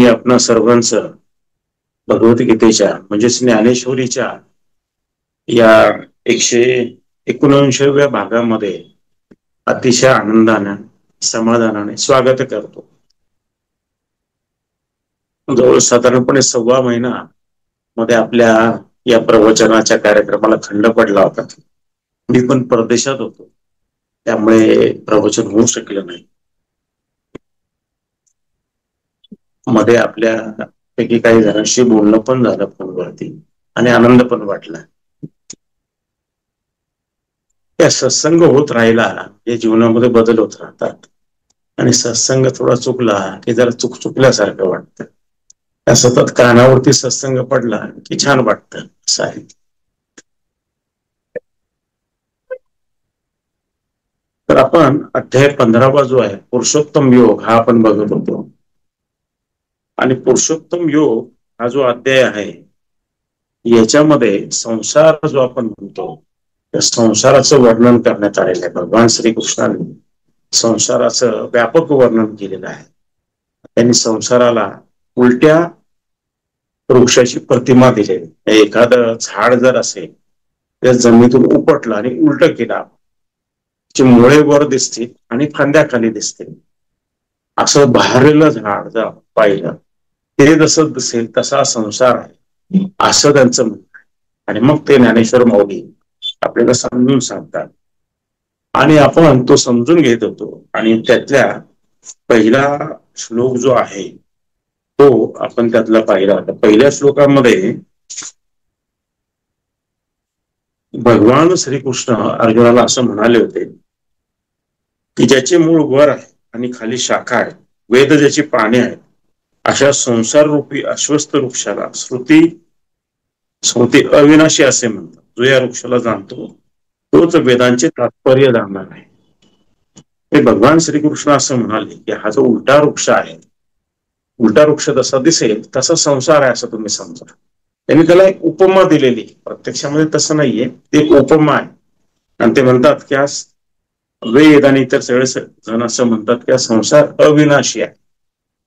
मी आपणा सर्वांचं भगवद्गीतेच्या म्हणजेच ज्ञानेश्वरीच्या या 179व्या भागामध्ये अतिशय आनंदाने समाधानाने स्वागत करतो. जवळ साधारणपणे 1.25 महिना मध्ये आपल्या या प्रवचनाच्या कार्यक्रमाला खंड पडला होता. मी पण परदेशात होतो, त्यामुळे प्रवचन होऊ शकलं नाही. मध्ये आपल्या पैकी काही जणांशी बोलणं पण झालं फोनवरती आणि आनंद पण वाटला. या सत्संग होत राहिला या जीवनामध्ये बदल होत राहतात, आणि सत्संग थोडा चुकला की जरा चुकल्यासारखं वाटतं. त्या सतत कानावरती सत्संग पडला की छान वाटतं असं आहे. तर आपण अध्याय 15वा जो आहे पुरुषोत्तम योग हा आपण बघत होतो. आणि पुरुषोत्तम योग हा जो अध्याय आहे याच्यामध्ये संसार जो आपण म्हणतो त्या संसाराचं वर्णन करण्यात आलेलं आहे. भगवान श्रीकृष्णाने संसाराचं व्यापक वर्णन केलेलं आहे. त्यांनी संसाराला उलट्या वृक्षाची प्रतिमा दिलेली. एखादं झाड जर असेल त्या जमिनीतून उपटलं आणि उलट केला, मुळे वर दिसतील आणि फांद्या खाली दिसतील. असं बहरलेलं झाड जर पाहिलं ते जसं दिसेल तसा संसार आहे असं त्यांचं म्हणणं आहे. आणि मग ते ज्ञानेश्वर माऊली आपल्याला समजून सांगतात आणि आपण तो समजून घेत होतो. आणि त्यातल्या पहिला श्लोक जो आहे तो आपण त्यातला पाहिला होता. पहिल्या श्लोकामध्ये भगवान श्रीकृष्ण अर्जुनाला असं म्हणाले होते की ज्याचे मूळ वर आहे आणि खाली शाखा आहे, वेद ज्याची पाने आहेत, अशा संसार रूपी अश्वस्थ वृक्षाला स्मृती अविनाशी असे म्हणतात. जो या वृक्षाला जाणतो तोच वेदांचे तात्पर्य जाणणार आहे. हे भगवान श्रीकृष्ण असं म्हणाले की हा जो उलटा वृक्ष आहे, उलटा वृक्ष जसा दिसेल तसा संसार आहे असं तुम्ही समजा. त्यांनी त्याला एक उपमा दिलेली. प्रत्यक्षामध्ये तसं नाहीये, ते एक उपमा आहे. आणि ते म्हणतात की वेद आणि इतर सगळे जण असं म्हणतात की संसार अविनाशी आहे.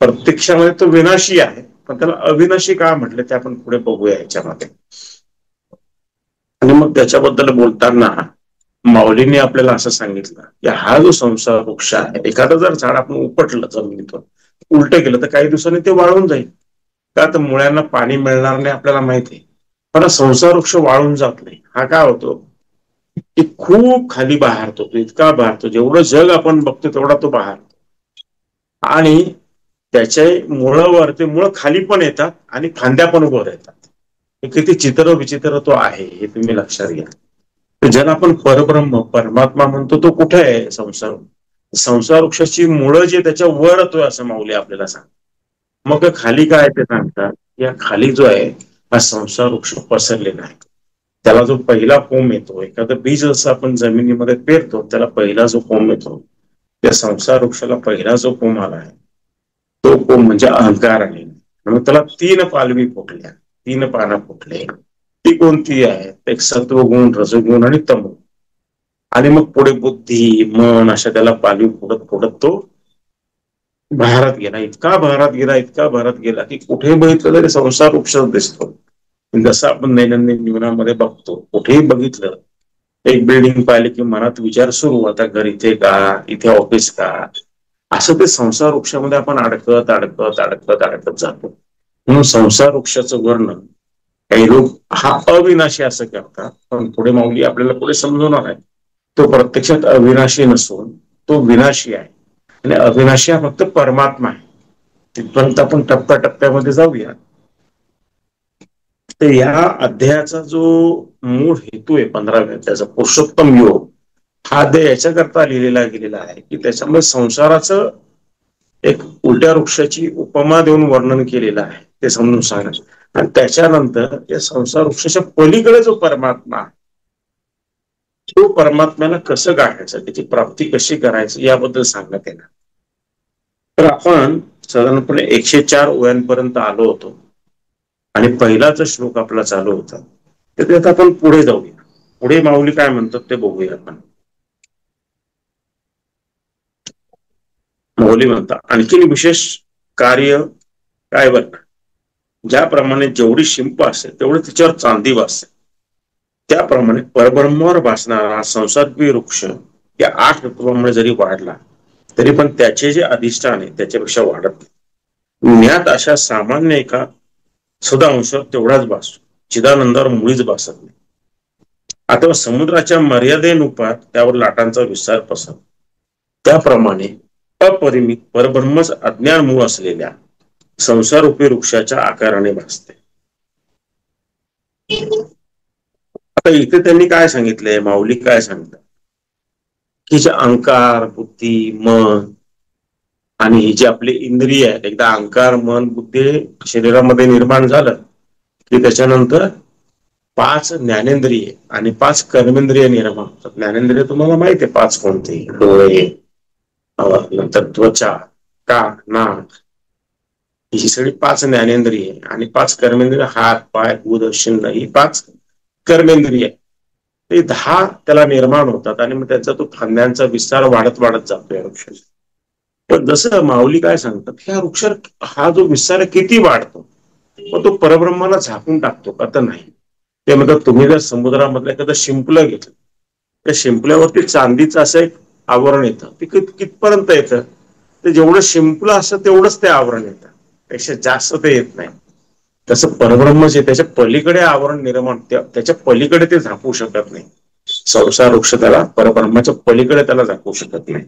प्रत्यक्षामध्ये तो विनाशी आहे, पण त्याला अविनाशी का म्हटले ते आपण पुढे बघूया याच्यामध्ये. आणि मग त्याच्याबद्दल बोलताना माऊलींनी आपल्याला असं सांगितलं की हा जो संसार वृक्ष आहे, एखादं जर झाड आपण उपटलं जमिनीतून उलट केलं तर काही दिवसांनी ते वाळून जाईल. का तर मुळ्यांना पाणी मिळणार नाही आपल्याला माहिती आहे. पण संसार वृक्ष वाळून जात नाही. हा काय होतो की खूप खाली बहरतो. तो इतका बहरतो, जेवढं जग आपण बघतो तेवढा तो बहरतो. आणि त्याच्या मुळावर ते मुळ खाली पण येतात आणि फांद्या पण वर येतात. किती चित्र विचित्र तो आहे हे तुम्ही लक्षात घ्या. ज्याला आपण परब्रह्म परमात्मा म्हणतो तो कुठे आहे? संसार वृक्षाची मुळं जे त्याच्या वर येतोय असं माऊली आपल्याला सांग. मग खाली काय ते सांगतात, या खाली जो आहे हा संसार वृक्ष पसरलेला आहे. त्याला जो पहिला कोंब येतो, एखादं बीज जसं आपण जमिनीमध्ये पेरतो त्याला पहिला जो कोंब येतो, त्या संसार वृक्षाला पहिला जो कोंब आला आहे तो कोंब म्हणजे अहंकार आहे. मग त्याला 3 पालवी फुटल्या, 3 पानं फुटले. ती कोणती आहे? एक सत्वगुण, रजोगुण आणि तमोगुण. आणि मग पुढे बुद्धी, मन अशा त्याला पालवी फुटत फुटत तो बहरात गेला. इतका बहरात गेला की कुठे बघितलं तरी संसार वृक्षच दिसतो. जसं आपण दैनंदिन जीवनामध्ये बघतो, कुठेही बघितलं एक बिल्डिंग पाहिली की मनात विचार सुरू, आता घर इथे का, इथे ऑफिस का. असं ते संसार वृक्षामध्ये आपण अडकत जातो. म्हणून संसार वृक्षाचं वर्णन काही लोक हा अविनाशी असं करतात, पण पुढे माऊली आपल्याला पुढे समजवणार आहे तो प्रत्यक्षात अविनाशी नसून तो विनाशी आहे. आणि अविनाशी हा फक्त परमात्मा आहे. तिथपर्यंत आपण टप्प्याटप्प्यामध्ये जाऊया. तर या अध्यायाचा जो मूळ हेतू आहे 15व्या त्याचा पुरुषोत्तम योग हा अध्याय याच्याकरता लिहिलेला गेलेला आहे की त्याच्यामध्ये संसाराचं एक उलट्या वृक्षाची उपमा देऊन वर्णन केलेलं आहे ते समजून सांगा. आणि त्याच्यानंतर या संसार वृक्षाच्या पलीकडे जो परमात्मा तो परमात्म्याला कसं गाठायचं, त्याची प्राप्ती कशी करायची याबद्दल सांगण्यात येणार. तर आपण साधारणपणे 104 ओव्यांपर्यंत आलो होतो आणि पहिलाच श्लोक आपला चालू होता. तर त्यात आपण पुढे जाऊया. पुढे माऊली काय म्हणतात ते बघूया आपण. माऊली म्हणतात आणखीन विशेष कार्य काय बरं का, ज्याप्रमाणे जेवढी शिंप असते तेवढी तिच्यावर चांदी वाजते, त्याप्रमाणे परब्रह्मावर भासणारा संसाररूपी वृक्ष या 8 तत्वांमुळे जरी वाढला तरी पण त्याचे जे अधिष्ठान आहे त्याच्यापेक्षा वाढत नाही. ज्ञात अशा सामान्य एका सदांशावर तेवढाच भासतो, चिदानंदावर मुळीच भासत नाही. आता समुद्राच्या मर्यादेनुसार त्यावर लाटांचा विस्तार पसरतो, त्याप्रमाणे अपरिमित परब्रह्मच अज्ञान मूळ असलेल्या संसारूपी वृक्षाच्या आकाराने भासते. आता इथे त्यांनी काय सांगितलंय, माऊली काय सांगतात की जे अहंकार, बुद्धी, मन आणि ही जी आपली इंद्रिय आहेत, एकदा अहंकार, मन, बुद्धी शरीरामध्ये निर्माण झालं की त्याच्यानंतर 5 ज्ञानेंद्रिय आणि 5 कर्मेंद्रिय निर्माण होतात. ज्ञानेंद्रिय तुम्हाला माहिती आहे 5 कोणते, डोळे, नंतर त्वचा, कान, नाक, ही सगळी 5 ज्ञानेंद्रिय आणि 5 कर्मेंद्रिय, हात, पाय, गुद, शिंग, ही 5 कर्मेंद्रिय. ते 10 त्याला निर्माण होतात आणि मग त्याचा तो फांद्यांचा विस्तार वाढत वाढत जातो या वृक्षाचा. पण जसं माऊली काय सांगतात, ह्या वृक्षावर हा जो विस्तार किती वाढतो मग तो परब्रह्माला झाकून टाकतो का, तर नाही. ते म्हणतात तुम्ही जर समुद्रामधलं एखादं शिंपलं घेतलं, त्या शिंपल्यावरती चांदीचं असं एक आवरण येतं, ते कितपर्यंत येतं, ते जेवढं शिंपलं असतं तेवढंच ते आवरण येतं, पेक्षा जास्त ते येत नाही. तसं परब्रह्म जे त्याच्या पलीकडे आवरण निर्माण, त्याच्या पलीकडे ते झाकू शकत नाही. संसार वृक्ष त्याला परब्रह्माच्या पलीकडे त्याला झाकू शकत नाही.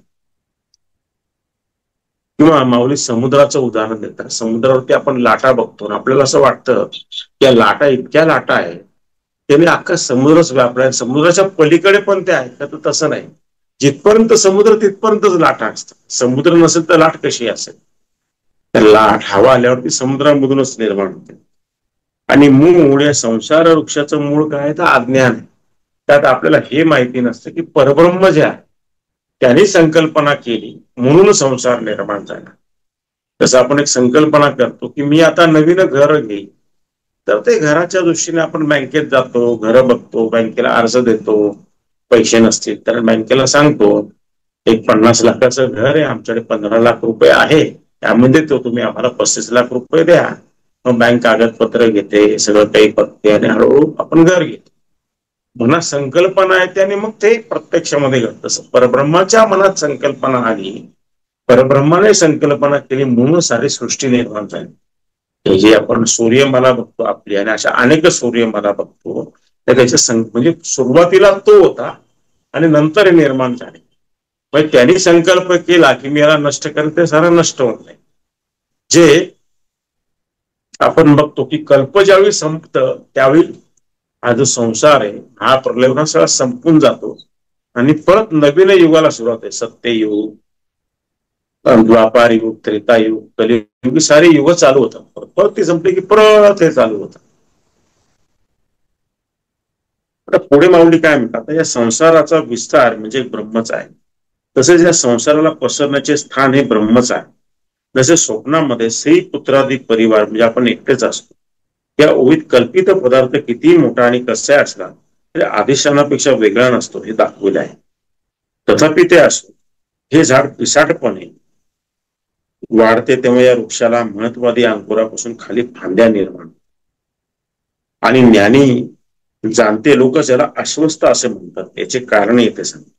किंवा माऊली समुद्राचं उदाहरण देतात. समुद्रावरती आपण लाटा बघतो, आपल्याला असं वाटतं की या लाटा इतक्या लाटा आहे त्याने अख्खा समुद्रच व्यापलाय, समुद्राच्या पलीकडे पण ते आहे का, तर तसं नाही. जिथपर्यंत समुद्र तिथपर्यंतच लाटा असतात. समुद्र नसेल तर लाट कशी असेल, तर लाट हवा आल्यावरती समुद्रामधूनच निर्माण होते. आणि मूळ या संसार वृक्षाचं मूळ काय, तर अज्ञान आहे. त्यात आपल्याला हे माहिती नसतं की परब्रह्म जे आहे त्याने संकल्पना केली म्हणून संसार निर्माण झाला. जसं आपण एक संकल्पना करतो की मी आता नवीन घर घेईल, तर ते घराच्या दृष्टीने आपण बँकेत जातो, घर बघतो, बँकेला अर्ज देतो, पैसे नसतील तर बँकेला सांगतो एक 50 लाखाचं घर आहे, आमच्याकडे 15 लाख रुपये आहे, त्यामध्ये तो तुम्ही आम्हाला 35 लाख रुपये द्या. मग बँक कागदपत्र घेते, सगळं काही बघते आणि हळूहळू आपण घर घेतो. मनात संकल्पना आहे त्याने मग ते प्रत्यक्षामध्ये घडतं. परब्रह्माच्या मनात संकल्पना आली, परब्रह्माने संकल्पना केली म्हणून सारी सृष्टी निर्माण झाली. हे जे आपण सूर्यमाला बघतो आपली आणि अशा अनेक सूर्यमाला बघतो, तर त्याच्या म्हणजे सुरुवातीला तो होता आणि नंतर हे निर्माण झाले. म्हणजे त्यांनी संकल्प केला की मी याला नष्ट करेन, ते सारा नष्ट होत नाही. जे आपण बघतो की कल्प ज्यावेळी संपतं त्यावेळी हा जो संसार आहे हा प्रलय सगळा संपून जातो आणि परत नवीन युगाला सुरुवात आहे. सत्ययुग, द्वापार युग, त्रेतायुग, कलियुग, सारी युग चालू होतात. परत ते संपले की परत हे चालू होतं. आता पुढे माऊली काय म्हणतात, या संसाराचा विस्तार म्हणजे ब्रह्मच आहे, तसेच या संसाराला पसरण्याचे स्थान हे ब्रह्मच आहे. जसे स्वप्नामध्ये स्त्री पुत्राधिक परिवार म्हणजे आपण एकटेच असतो, या ओळीत कल्पित पदार्थ किती मोठा आणि कसा असला तरी आदेशानापेक्षा वेगळा नसतो हे दाखवले आहे. तथापि ते असो, हे झाड पिसाटपणे वाढते तेव्हा या वृक्षाला महत्वादी अंकुरापासून खाली फांद्या निर्माण आणि ज्ञानी जाणते लोक ज्याला अस्वस्थ असे म्हणतात, याचे कारण येते सांगतात.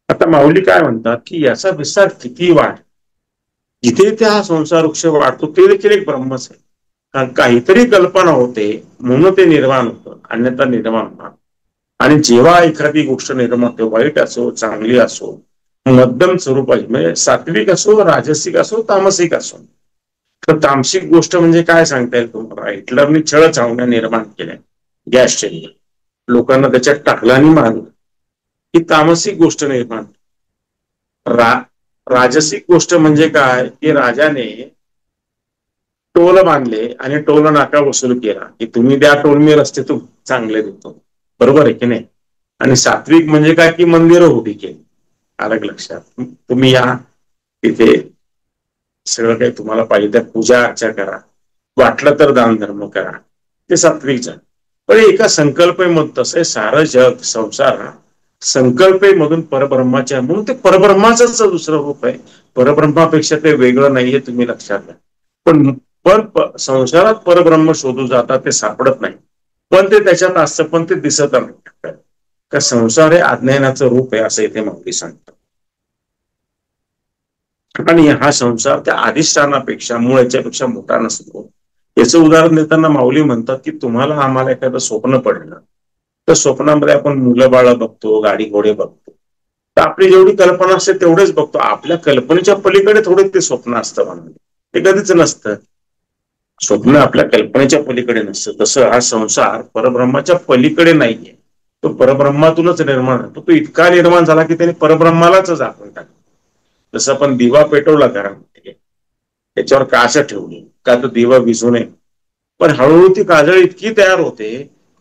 आता माऊली काय म्हणतात की याचा विस्तार किती वाढ, जिथे त्या हा संसार वृक्ष वाढतो ते देखील एक ब्रह्मच आहे. कारण काहीतरी कल्पना होते म्हणून ते निर्माण होतं, अन्यथा निर्माण होणार. आणि जेव्हा एखादी गोष्ट निर्माण होते, वाईट असो चांगली असो, मध्यम स्वरूपाची म्हणजे सात्विक असो, राजसिक असो, तामसिक असो. तर तामसिक गोष्ट म्हणजे काय सांगता येईल तुम्हाला, हिटलरने छळ छावण्या निर्माण केल्या, गॅस चेंबर लोकांना त्याच्यात टाकला आणि मारलं, ही तामसिक गोष्ट निर्माण. राजसिक गोष्ट म्हणजे काय की राजाने टोल बांधले आणि टोल नाका वसूल केला की तुम्ही द्या टोल, मी रस्ते तू चांगले देतो, बरोबर आहे की नाही. आणि सात्विक म्हणजे काय की मंदिरं उभी केली, अलग लक्षात, तुम्ही या तिथे सगळं काही तुम्हाला पाहिजे त्या पूजा अर्चा करा, वाटलं तर दान धर्म करा, ते सात्विक झालं. पण एका संकल्पेमधून तसं सारं जग संसार संकल्पेमधून परब्रह्माच्या, म्हणून ते परब्रह्माच दुसरं रूप आहे, परब्रह्मापेक्षा ते वेगळं नाहीये, तुम्ही लक्षात घ्या. पण पण संसारात परब्रह्म शोधू जातात, ते सापडत नाही. पण ते त्याच्यात असतं, पण ते दिसत नाही. का संसार हे अज्ञानाचं रूप आहे असं इथे माऊली सांगतात. आणि हा संसार त्या अधिष्ठानापेक्षा मूळ याच्यापेक्षा मोठा नसतो. याचं उदाहरण देताना माऊली म्हणतात की तुम्हाला आम्हाला एखादं स्वप्न पडलं, तर स्वप्नामध्ये आपण मुलं बाळ बघतो, गाडी घोडे बघतो, तर आपली जेवढी कल्पना असते तेवढेच बघतो. आपल्या कल्पनेच्या पलीकडे थोडे ते स्वप्न असतं म्हणून ते कधीच नसतं. स्वप्न आपल्या कल्पनेच्या पलीकडे नसतं. तसं हा संसार परब्रह्माच्या पलीकडे नाहीये, तो परब्रह्मातूनच निर्माण होतो. तो इतका निर्माण झाला की त्याने परब्रह्मालाच झाकून टाकलं. जसं आपण दिवा पेटवला घरामध्ये, त्याच्यावर काच ठेवली का तो दिवा विझू नये, पण हळूहळू ती काजळ इतकी तयार होते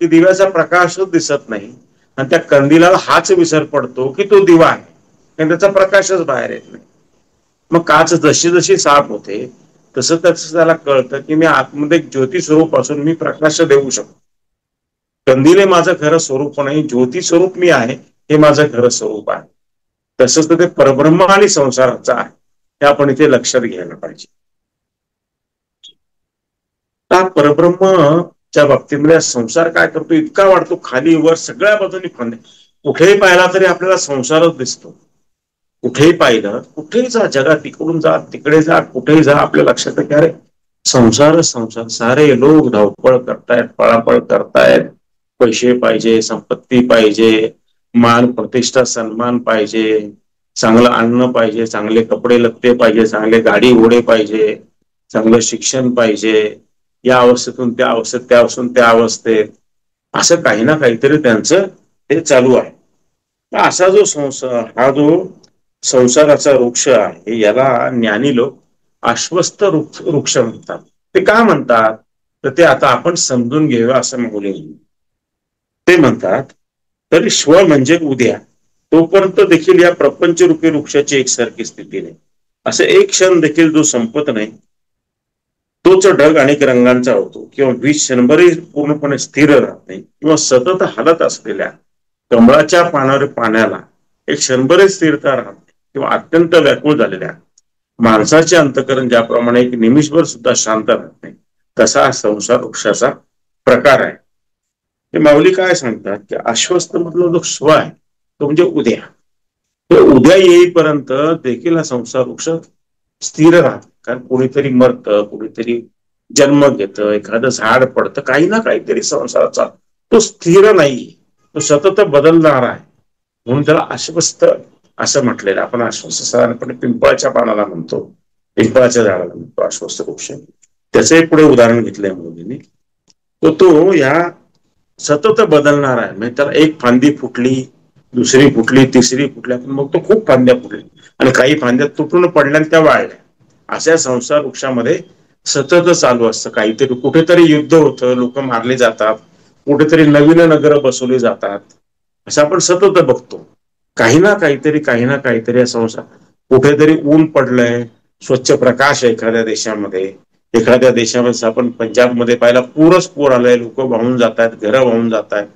की दिव्याचा प्रकाशच दिसत नाही, आणि त्या कंदिलाला हाच विसर पडतो की तो दिवा आहे, आणि त्याचा प्रकाशच बाहेर येत नाही. मग काच जशी जशी साफ होते तसं तसं त्याला कळतं की मी आतमध्ये ज्योती स्वरूप असून मी प्रकाश देऊ शकतो. कंदील हे माझं खरं स्वरूप नाही, ज्योती स्वरूप मी आहे हे माझं खरं स्वरूप आहे. तसंच तर ते परब्रह्म आणि संसाराचं आहे, हे आपण इथे लक्षात घ्यायला पाहिजे. परब्रह्मच्या बाबतीमध्ये संसार काय करतो, इतका वाढतो खाली वर सगळ्या बाजूनी फंदे. कुठेही पाहिला तरी आपल्याला संसारच दिसतो. कुठेही पाहिलं, कुठेही जा जगात, तिकडून जा तिकडे जा, कुठेही जा, आपल्या लक्षात की अरे संसार संसार, सारे लोक धावपळ करतायत, पळापळ करतायत. पैसे पाहिजे, संपत्ती पाहिजे, मान प्रतिष्ठा सन्मान पाहिजे, चांगलं अन्न पाहिजे, चांगले कपडे लत्ते पाहिजे, चांगले गाडी घोडे पाहिजे, चांगलं शिक्षण पाहिजे. या अवस्थेतून त्या अवस्थेत, त्या अवस्थेतून त्या अवस्थेत, असं काही ना काहीतरी त्यांचं ते चालू आहे. असा जो संसार, हा जो संसाराचा वृक्ष आहे, याला ज्ञानी लोक आश्वस्त वृक्ष म्हणतात. ते का म्हणतात तर ते आता आपण समजून घेऊया असं माऊली ते म्हणतात. तरी स्व म्हणजे उद्या, तोपर्यंत देखील या प्रपंच रूपी वृक्षाची एकसारखी स्थिती नाही. असं एक क्षण देखील जो संपत नाही, तोच ढग अनेक रंगांचा होतो, किंवा वीज क्षणभरही पूर्णपणे स्थिर राहत नाही, किंवा सतत हलत असलेल्या कमळाच्या पाण्याला एक क्षणभरही स्थिरता राहत नाही, किंवा अत्यंत व्याकुळ झालेल्या माणसाचे अंतकरण ज्याप्रमाणे एक निमिषभर सुद्धा शांत राहत नाही, तसा संसार वृक्षाचा प्रकार आहे. हे माऊली काय सांगतात की आश्वस्त मधला जो स्व आहे तो म्हणजे उद्या. तो उद्या येईपर्यंत देखील हा संसार वृक्ष स्थिर राहत. कारण कोणीतरी मरतं, कोणीतरी जन्म घेतं, एखादं झाड पडतं, काही ना काहीतरी संसाराचा तो स्थिर नाही, तो सतत बदलणार आहे. म्हणून त्याला आश्वस्त असं म्हटलेलं. आपण आश्वस्त साधारणपणे पिंपळाच्या पानाला म्हणतो, पिंपळाच्या झाडाला म्हणतो आश्वस्त वृक्ष. त्याचे पुढे उदाहरण घेतलंय मोदींनी. तो या सतत बदलणार आहे. म्हणजे त्याला एक फांदी फुटली, दुसरी फुटली, तिसरी फुटल्या, मग तो खूप फांद्या फुटल्या, आणि काही फांद्या तुटून पडल्या आणि त्या वाळल्या. अशा संसार वृक्षामध्ये सतत चालू असतं काहीतरी. कुठेतरी युद्ध होतं, लोक मारले जातात, कुठेतरी नवीन नगर बसवली जातात, असं आपण सतत बघतो. काही ना काहीतरी, काही ना काहीतरी संसार. कुठेतरी ऊन पडलंय, स्वच्छ प्रकाश आहे एखाद्या देशामध्ये. एखाद्या देशामध्ये आपण पंजाबमध्ये पाहिला, पूर आलाय, लोक वाहून जात आहेत, घरं वाहून जात आहेत.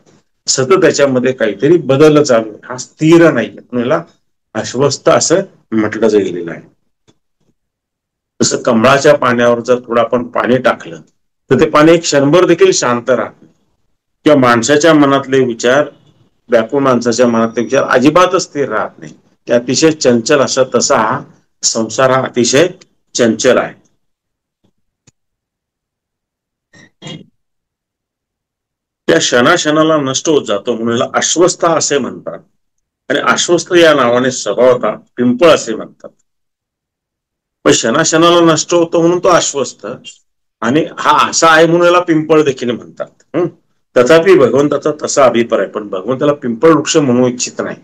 सतत त्याच्यामध्ये काहीतरी बदल चालू आहे, हा स्थिर नाही. याला आश्वस्त असं म्हटलं गेलेलं आहे. जसं कमळाच्या पाण्यावर जर थोडं आपण पाणी टाकलं तर ते पाणी एक क्षणभर देखील शांत राहत नाही, किंवा माणसाच्या मनातले विचार, व्याकुळ माणसाच्या मनातले विचार अजिबातच स्थिर राहत नाही. ते अतिशय चंचल असा, तसा हा संसार हा अतिशय चंचल आहे. त्या क्षणाक्षणाला नष्ट होत जातो, म्हणून याला आश्वस्त असे म्हणतात. आणि आश्वस्त या नावाने स्वभावता पिंपळ असे म्हणतात. पण क्षणाक्षणाला नष्ट होतो म्हणून तो आश्वस्त, आणि हा असा आहे म्हणून याला पिंपळ देखील म्हणतात. तथापि भगवंताचा तसा अभिप्राय, पण भगवंताला पिंपळ वृक्ष म्हणू इच्छित नाही.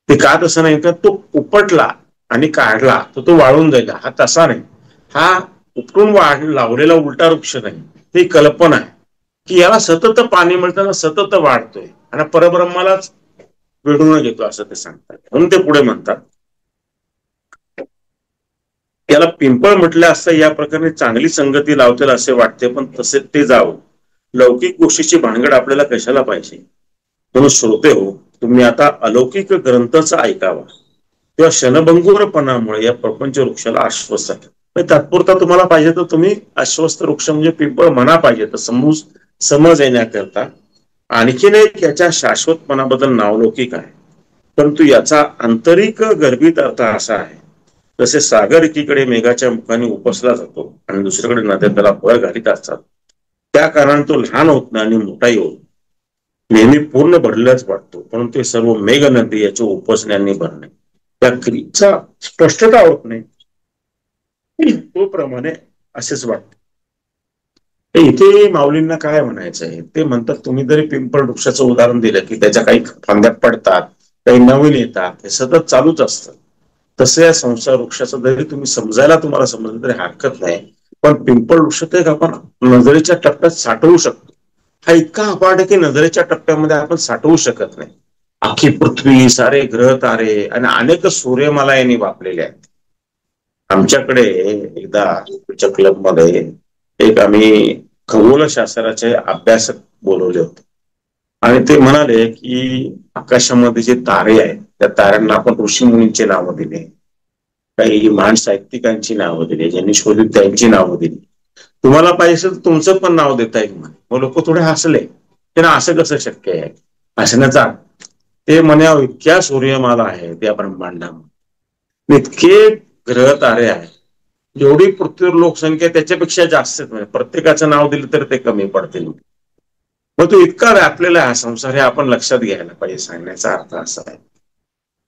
ते का तसं नाही, तर तो उपटला आणि काढला तर तो वाळून जाईल, हा तसा नाही. हा उपटून लावलेला उलटा वृक्ष नाही, ती कल्पना आहे की याला सतत पाणी मिळताना सतत वाढतोय आणि परब्रह्मालाच वेढून घेतो असं ते सांगतात. म्हणून ते पुढे म्हणतात, याला पिंपळ म्हटलं असता या प्रकारे चांगली संगती लावतील असे वाटते, पण तसे ते जावं. लौकिक गोष्टीची भानगड आपल्याला कशाला पाहिजे. म्हणून श्रोते हो, तुम्ही आता अलौकिक ग्रंथाचा ऐकावा, तेव्हा क्षणभंगुरपणामुळे या प्रपंच वृक्षाला आश्वस्त आहे. तात्पुरता तुम्हाला पाहिजे तर तुम्ही अश्वस्थ वृक्ष म्हणजे पिंपळ म्हणा पाहिजे तर समज येण्याकरता. आणखीन एक याच्या शाश्वतपणाबद्दल नावलौकिक आहे, परंतु याचा आंतरिक गर्भित अर्थ असा आहे, जसे सागर एकीकडे मेघाच्या मुखाने उपसला जातो आणि दुसरीकडे नद्या त्याला भर घालीत असतात, त्या कारणाने तो लहान होत नाही आणि मोठाही होत नेहमी पूर्ण भरलेलाच वाटतो, परंतु ते सर्व मेघ नदी याच्या उपसण्याने भरणे त्या क्रियेचा स्पष्टता होत नाही. तो प्रमाणे असेच वाटते. इथे माऊलींना काय म्हणायचं आहे ते म्हणतात, तुम्ही जरी पिंपळ वृक्षाचं उदाहरण दिलं की त्याच्या काही फांद्या पडतात, काही नवीन येतात, हे सतत चालूच असतं. तसं या संसार वृक्षाचं जरी तुम्ही समजायला तुम्हाला समजलं तरी हरकत नाही, पण पिंपळ वृक्ष ते आपण नजरेच्या टप्प्यात साठवू शकतो. हा इतका अपाट आहे की नजरेच्या टप्प्यामध्ये आपण साठवू शकत नाही. अख्खी पृथ्वी, सारे ग्रह तारे आणि अनेक सूर्यमाला यांनी वापरलेले आहेत. आमच्याकडे एकदा क्लब मध्ये एक आम्ही खगोलशास्त्राचे अभ्यासक बोलवले होते आणि ते म्हणाले की आकाशामध्ये जे तारे आहेत त्या ताऱ्यांना आपण ऋषीमुनींची नावं दिली, काही महान साहित्यिकांची नावं दिली, ज्यांनी शोधित त्यांची नावं दिली. तुम्हाला पाहिजे तर तुमचं पण नाव देता येईल म्हणे. मग लोक थोडे हसले, त्यांना असं कसं शक्य आहे हसण्याचा. ते म्हणे इतक्या सूर्यमाला आहे त्या ब्रह्मांडामध्ये, इतके ग्रह तारे आहेत, जेवढी पृथ्वीवर लोकसंख्या त्याच्यापेक्षा जास्त म्हणजे प्रत्येकाचं नाव दिलं तर ते कमी पडतील. मग तो इतका व्यापलेला हा संसार हे आपण लक्षात घ्यायला पाहिजे, सांगण्याचा अर्थ असा आहे.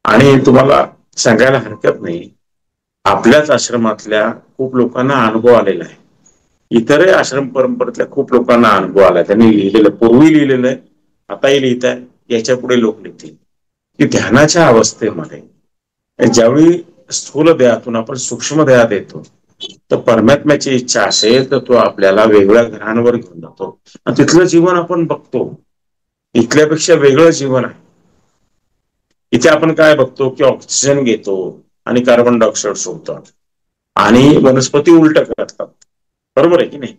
आणि तुम्हाला सांगायला हरकत नाही, आपल्याच आश्रमातल्या खूप लोकांना अनुभव आलेला आहे, इतरही आश्रम परंपरेतल्या खूप लोकांना अनुभव आलाय. त्यांनी लिहिलेलं, पूर्वी लिहिलेलं आहे, आताही लिहित आहे, याच्या पुढे लोक लिहितील की ध्यानाच्या अवस्थेमध्ये ज्यावेळी स्थूल देहातून आपण सूक्ष्म देहात येतो तर परमात्म्याची इच्छा असेल तर तो आपल्याला वेगळ्या ग्रहांवर घेऊन जातो आणि तिथलं जीवन आपण बघतो, इथल्यापेक्षा वेगळं जीवन आहे. इथे आपण काय बघतो की ऑक्सिजन घेतो आणि कार्बन डायऑक्साईड सोडतो आणि वनस्पती उलट करतात, बरोबर आहे की नाही.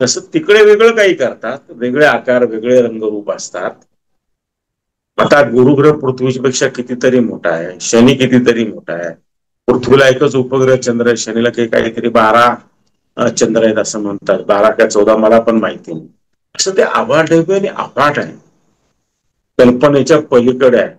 तसं तिकडे वेगळं काही करतात, वेगळे आकार, वेगळे रंगरूप असतात. आता गुरुग्रह पृथ्वीच्या पेक्षा कितीतरी मोठा आहे, शनी कितीतरी मोठा आहे. पृथ्वीला एकच उपग्रह चंद्र आहे, शनीला काहीतरी 12 चंद्र आहेत असं म्हणतात, 12 का 14 मला पण माहिती नाही. असं ते आभाट आहे आणि अफाट आहे, कल्पनेच्या पलीकडे आहे.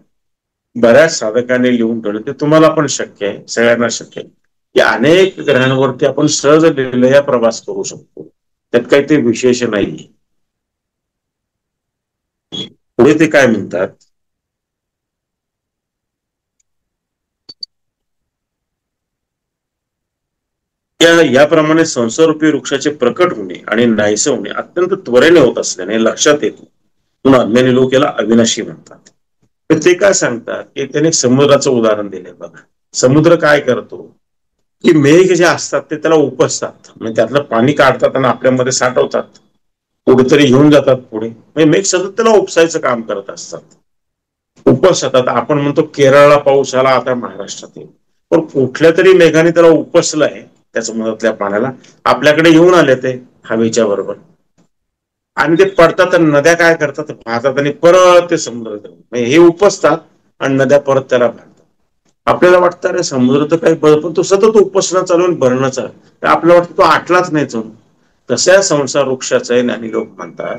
बऱ्याच साधकांनी लिहून ठेवलं, ते तुम्हाला पण शक्य आहे, सगळ्यांना शक्य आहे की अनेक ग्रहांवरती आपण सहज लिहिलेला प्रवास करू शकतो, त्यात काही ते विशेष नाही. पुढे ते काय म्हणतात, याप्रमाणे संसारूपी वृक्षाचे प्रकट होणे आणि नाहीसे होणे अत्यंत त्वरेने होत असल्याने लक्षात येतो, म्हणून अज्ञानी लोक याला अविनाशी म्हणतात. तर ते काय सांगतात की त्याने समुद्राचं उदाहरण दिले. बघा, समुद्र काय करतो की मेघ जे असतात ते त्याला उपसतात, म्हणजे त्यातलं पाणी काढतात आणि आपल्यामध्ये साठवतात, कुठेतरी घेऊन जातात पुढे. म्हणजे मेघ सतत त्याला उपसायचं काम करत असतात, उपसतात. आपण म्हणतो केरळला पाऊस आला, आता महाराष्ट्रात येईल, पण कुठल्या तरी मेघाने त्याला उपसलंय, त्या समुद्रातल्या पाण्याला आपल्याकडे घेऊन आले ते हवेच्या बरोबर, आणि ते पडतात आणि नद्या काय करतात, वाहतात आणि परत ते समुद्रात हे उपसतात आणि नद्या परत त्याला भरतात. आपल्याला वाटतं अरे समुद्र तर काही पण तो सतत उपसणं चालू आणि भरणं चालू, आपल्याला वाटतं तो आटलाच नाही चालू. तशा संसार वृक्षाचा ज्ञानी लोक म्हणतात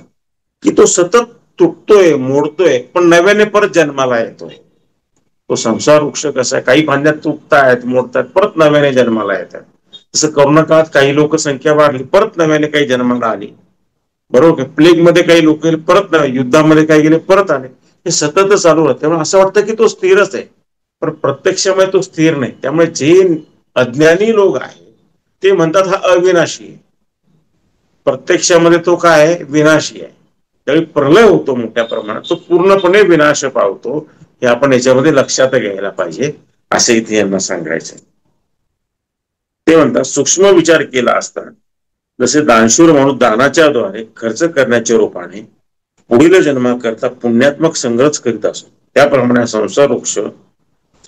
की तो सतत तुटतोय, मोडतोय, पण नव्याने परत जन्माला येतोय. तो संसार वृक्ष कसा आहे, काही फांद्या तुटतायत, मोडतायत, परत नव्याने जन्माला येतात. तसं करोना काळात काही लोक संख्या वाढली, परत नव्याने काही जन्माला आली, बरोबर. प्लेग मध्ये काही लोक गेले, परत नव्हे, युद्धामध्ये काही गेले, परत आले. हे सतत चालू राहते. त्यामुळे असं वाटतं की तो स्थिरच आहे, पण प्रत्यक्षामध्ये तो स्थिर नाही. त्यामुळे जे अज्ञानी लोक आहेत ते म्हणतात हा अविनाशी आहे, प्रत्यक्षामध्ये तो काय आहे, विनाशी आहे. त्यावेळी प्रलय होतो मोठ्या प्रमाणात, तो पूर्णपणे विनाश पावतो. हे आपण याच्यामध्ये लक्षात घ्यायला पाहिजे, असे इथे यांना सांगायचं. ते म्हणतात सूक्ष्म विचार केला असता जसे दानशूर माणूस दानाच्या द्वारे खर्च करण्याच्या रूपाने पुढील जन्माकरता पुण्यात्मक संग्रह करीत असतो, त्याप्रमाणे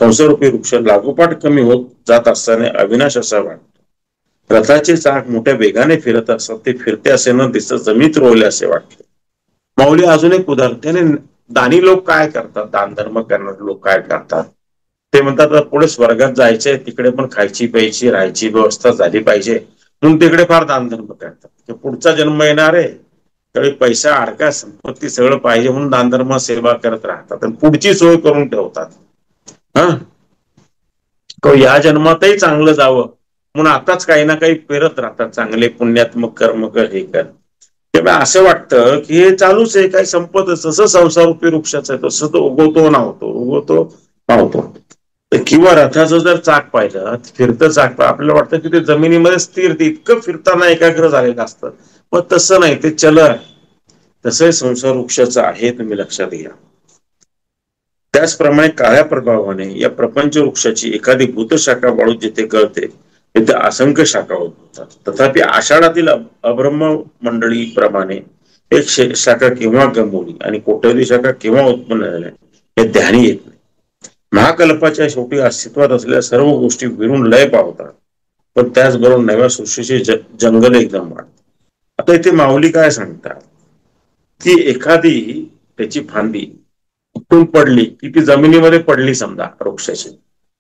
संसारूपी वृक्ष लागोपाठ कमी होत जात असताना अविनाश असा वाटतो. रथाचे चाक मोठ्या वेगाने फिरत असतात, ते फिरते असे न दिसत जमीत रोवले असे वाटते. माऊली अजून एक उदाहरण, त्याने दानी लोक काय करतात, दान धर्म करणारे लोक काय करतात, ते म्हणतात पुढे स्वर्गात जायचंय, तिकडे पण खायची प्यायची राहायची व्यवस्था झाली पाहिजे, म्हणून तिकडे फार दानधर्म करतात. पुढचा जन्म येणार आहे त्यावेळी पैसा अडका संपत्ती सगळं पाहिजे म्हणून दानधर्म सेवा करत राहतात आणि पुढची सोय करून ठेवतात. हा, या जन्मातही चांगलं जावं म्हणून आताच काही ना काही पेरत राहतात, चांगले पुण्यात्मक कर्म कर हे कर. तेव्हा असं वाटतं की हे चालूच आहे, काही संपतच, जसं संसारूपी वृक्षाचं आहे तसं तो उगवतो नावतो उगवतो पावतो. किंवा रथाचं जर चाक पाहिलं, फिरतं चाक आपल्याला वाटतं की ते जमिनीमध्ये स्थिर, ते इतकं फिरताना एकाग्र झालेलं असतं, पण तसं नाही, ते चल आहे. तसं संसार वृक्षाचं आहे, तुम्ही लक्षात घ्या. त्याचप्रमाणे काळ्या प्रभावाने या प्रपंच वृक्षाची एखादी भूतशाखा वाळून जिथे कळते तिथे असंख्य शाखा होतात. तथापि आषाढातील अब्रह्म मंडळी प्रमाणे एक शाखा केव्हा गमवली आणि कोट्यवधी शाखा केव्हा उत्पन्न झाल्या हे ध्यानी येत नाही. महाकल्पाच्या शेवटी अस्तित्वात असलेल्या सर्व गोष्टी विरून लय पावतात, पण त्याचबरोबर नव्या सृष्टीचे जंगल एकदम वाढतात. आता इथे माऊली काय सांगतात की एखादी त्याची फांदी उठून पडली की ती जमिनीमध्ये पडली समजा वृक्षाची,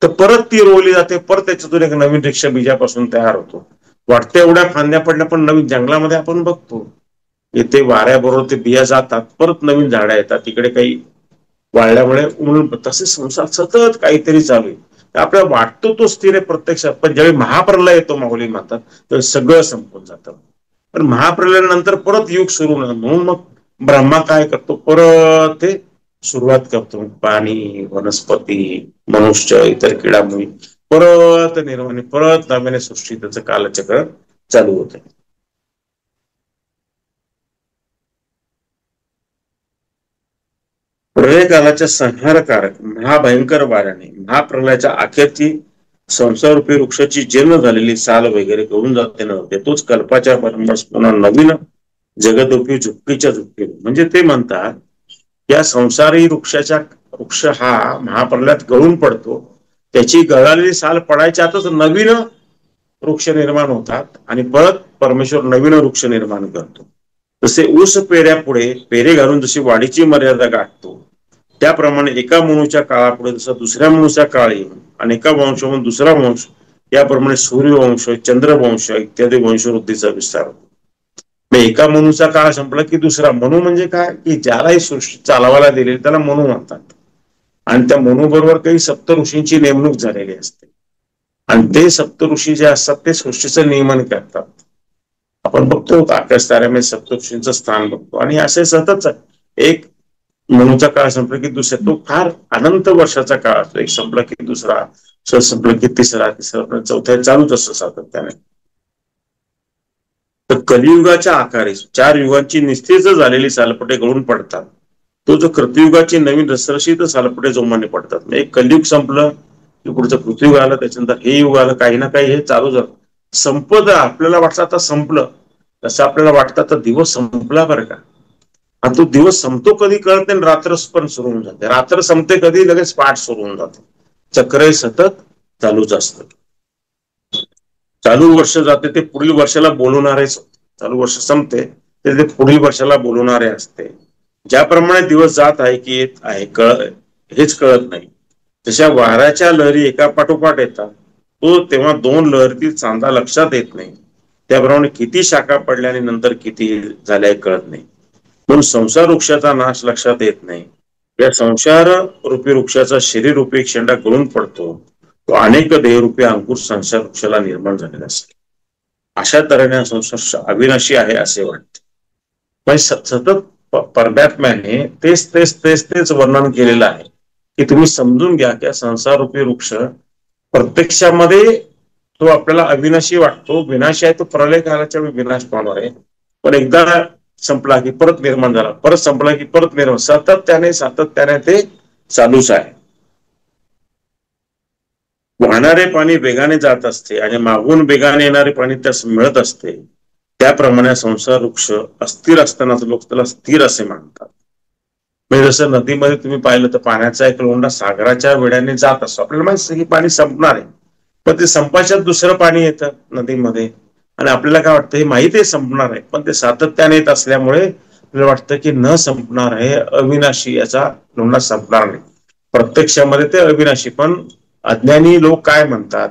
तर परत ती रोवली जाते, परत त्याच्यातून एक नवीन वृक्ष बीजापासून तयार होतो. वाटतं एवढ्या फांद्या पडल्या, पण नवीन जंगलामध्ये आपण बघतो इथे वाऱ्याबरोबर ते बिया जातात, परत नवीन झाडं येतात, तिकडे काही वाळल्यामुळे म्हणून. तसे संसार सतत काहीतरी चालू आहे. आपल्याला वाटतो तो स्थिर आहे प्रत्यक्षात, पण ज्यावेळी महाप्रलय येतो माऊली म्हणतात तर सगळं संपून जातं. पण महाप्रलयानंतर परत युग सुरू होणार, म्हणून मग ब्रह्मा काय करतो, परत ते सुरुवात करतो. पाणी, वनस्पती, मनुष्य, इतर किडामुळे परत निर्माण, परत नव्याने सृष्टी, त्याचं कालचक्र चालू होते. प्रलय कालाच्या संहारकारक महाभयंकर वाऱ्याने महाप्रलयाच्या अखेरची संसारूपी वृक्षाची जीर्ण झालेली साल वगैरे करून जाते नव्हते, तोच कल्पाच्या परंबस पुन्हा नवीन जगदरूपी झुपकीच्या झुपकी. म्हणजे ते म्हणतात या संसारी वृक्ष हा महाप्रलयात गळून पडतो, त्याची गळालेली साल पडायच्या आतच नवीन वृक्ष निर्माण होतात आणि परत परमेश्वर नवीन वृक्ष निर्माण करतो. तसे ऊस पेऱ्या पुढे पेरे घालून जशी वाढीची मर्यादा गाठतो, त्याप्रमाणे एका मनुच्या काळापुढे जसं दुसऱ्या मनुच्या काळ येऊन आणि एका वंशाहून दुसरा वंश, याप्रमाणे सूर्यवंश, चंद्रवंश इत्यादी वंशवृद्धीचा विस्तार होतो. एका मनुचा काळ संपला की दुसरा मनु, म्हणजे काय की ज्यालाही सृष्टी चालवायला दिली त्याला मनु म्हणतात. आणि त्या मनु बरोबर काही सप्त ऋषींची नेमणूक झालेली असते आणि ते सप्त ऋषी जे असतात ते सृष्टीचं नियमन करतात. आपण बघतो आकाश ताऱ्यामध्ये सप्त ऋषींचं स्थान बघतो आणि असे सतत एक मनुचा काळ संपला की दुसरा, तो फार अनंत वर्षाचा काळ असतो. एक संपला की दुसरा, संपला की तिसरा, चौथ्या चालूच असतं सातत्याने. तर कलियुगाच्या आकारे 4 युगांची निस्तेज झालेली सालपटे गळून पडतात, तो जो कृतयुगाची नवीन रसरशीत सालपटे जोमाने पडतात. एक कलियुग संपलं की पुढचं पृथ्वीयुग आलं, त्याच्यानंतर हे युग आलं, काही ना काही हे चालू झालं. संपत आपल्याला वाटतं आता संपलं, तसं आपल्याला वाटतं आता दिवस संपला बरं का. आणि तो दिवस संपतो कधी कळत नाही, रात्र पण सुरू होऊन जाते, रात्र संपते कधी लगेच पाठ सुरू होऊन जाते. चक्र सतत चालूच असतं. चालू वर्ष जाते ते पुढील वर्षाला बोलवणारे, चालू वर्ष संपते ते पुढील वर्षाला बोलवणारे असते. ज्याप्रमाणे दिवस जात आहे की येत आहे हेच कळत नाही, तशा वाऱ्याच्या लहरी एका पाठोपाठ येतात, तो तेव्हा 2 लहरीतील चांदा लक्षात येत नाही. त्याप्रमाणे किती शाखा पडल्या आणि नंतर किती झाल्या कळत नाही, म्हणून संसार वृक्षाचा नाश लक्षात येत नाही. या संसार रूपी वृक्षाचा शरीर रूपी शेंडा गळून पडतो, तो अनेक देहरूपी अंकुर संसार वृक्षाला निर्माण झालेला असतो. अशा तऱ्हेने संसार अविनाशी आहे असे वाटते. पण सतत परमात्म्याने तेच वर्णन केलेलं आहे की तुम्ही समजून घ्या की संसार रूपी वृक्ष प्रत्यक्षामध्ये तो आपल्याला अविनाशी वाटतो, विनाशी आहे, तो प्रलय कालाच्या विनाश पावणार आहे. पण एकदा संपला की परत निर्माण झाला, परत संपला की परत निर्माण, सातत्याने ते चालूच आहे. वाहणारे पाणी वेगाने जात असते आणि मागून वेगाने येणारे पाणी त्यास मिळत असते. त्याप्रमाणे संसार वृक्ष अस्थिर असतानाच लोक त्याला स्थिर असे मानतात. म्हणजे जसं नदीमध्ये तुम्ही पाहिलं तर पाण्याचा एक लोंढा सागराच्या वेळाने जात असतो, आपल्याला माहिती की पाणी संपणार आहे, पण ते संपायच्यात दुसरं पाणी येतं नदीमध्ये आणि आपल्याला काय वाटतं हे माहिती आहे संपणार आहे, पण ते सातत्याने येत असल्यामुळे आपल्याला वाटतं की न संपणार आहे, अविनाशी, याचा लोंढा संपणार नाही. प्रत्यक्षामध्ये ते अविनाशी, पण अज्ञानी लोक काय म्हणतात,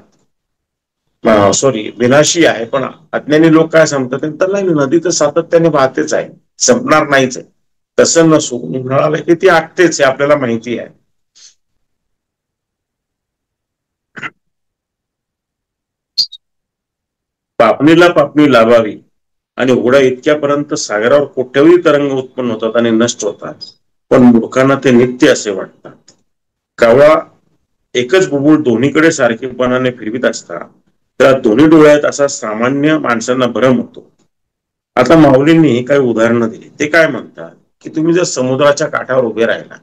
सॉरी विनाशी आहे, पण अज्ञानी लोक काय सांगतात, त्याला नदी तर सातत्याने वाहतेच आहे, संपणार नाहीच आहे. तसं नसून उन्हाळा की ती आटतेच आहे, आपल्याला माहिती आहे. पापणीला पापणी लावावी आणि उघडा इतक्यापर्यंत सागरावर कोट्यवधी तरंग उत्पन्न होतात आणि नष्ट होतात, पण मूर्खांना ते नित्य असे वाटतात. कावळा एकच बुबुळ दोन्हीकडे सारखेपणाने फिरवीत असता त्या दोन्ही डोळ्यात असा सामान्य माणसांना भ्रम होतो. आता माऊलींनी काही उदाहरणं दिली. ते काय म्हणतात की तुम्ही जर समुद्राच्या काठावर उभे राहिला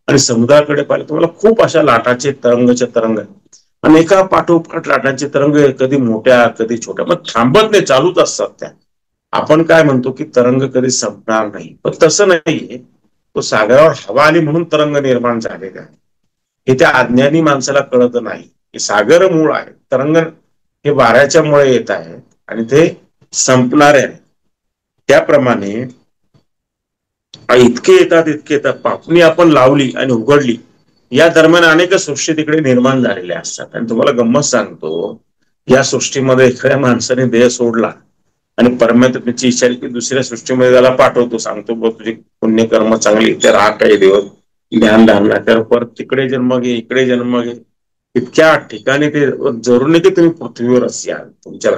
आणि समुद्राकडे पाहिलं, तुम्हाला खूप अशा लाटाचे तरंगचे तरंग आहेत आणि एका पाठोपाठ लाटांचे तरंग कधी मोठ्या कधी छोट्या, मग थांबत नाही, चालूच असतात त्या. आपण काय म्हणतो की तरंग कधी संपणार नाही, पण तसं नाहीये. तो सागरावर हवा आली म्हणून तरंग निर्माण झालेले आहे. हे त्या अज्ञानी माणसाला कळत नाही की सागर मूळ आहे, तरंग हे वाऱ्याच्या मुळे येत आहे आणि ते संपणारे आहे. त्याप्रमाणे इतके येतात इतके येतात, पापणी आपण लावली आणि उघडली, या दरम्यान अनेक सृष्टी तिकडे निर्माण झालेल्या असतात. आणि तुम्हाला गंमत सांगतो, या सृष्टीमध्ये एखाद्या माणसाने देह सोडला आणि परमात्म्याची इच्छा की दुसऱ्या सृष्टीमध्ये त्याला पाठवतो, सांगतो बघ तुझी पुण्यकर्म चांगली, इथे राहा काही दिवस, ध्यान धारणा कर, परत तिकडे जन्म घे, इकडे जन्म घे. इतक्या ठिकाणी ते जरूर नाही की तुम्ही पृथ्वीवरच याल तुमच्या,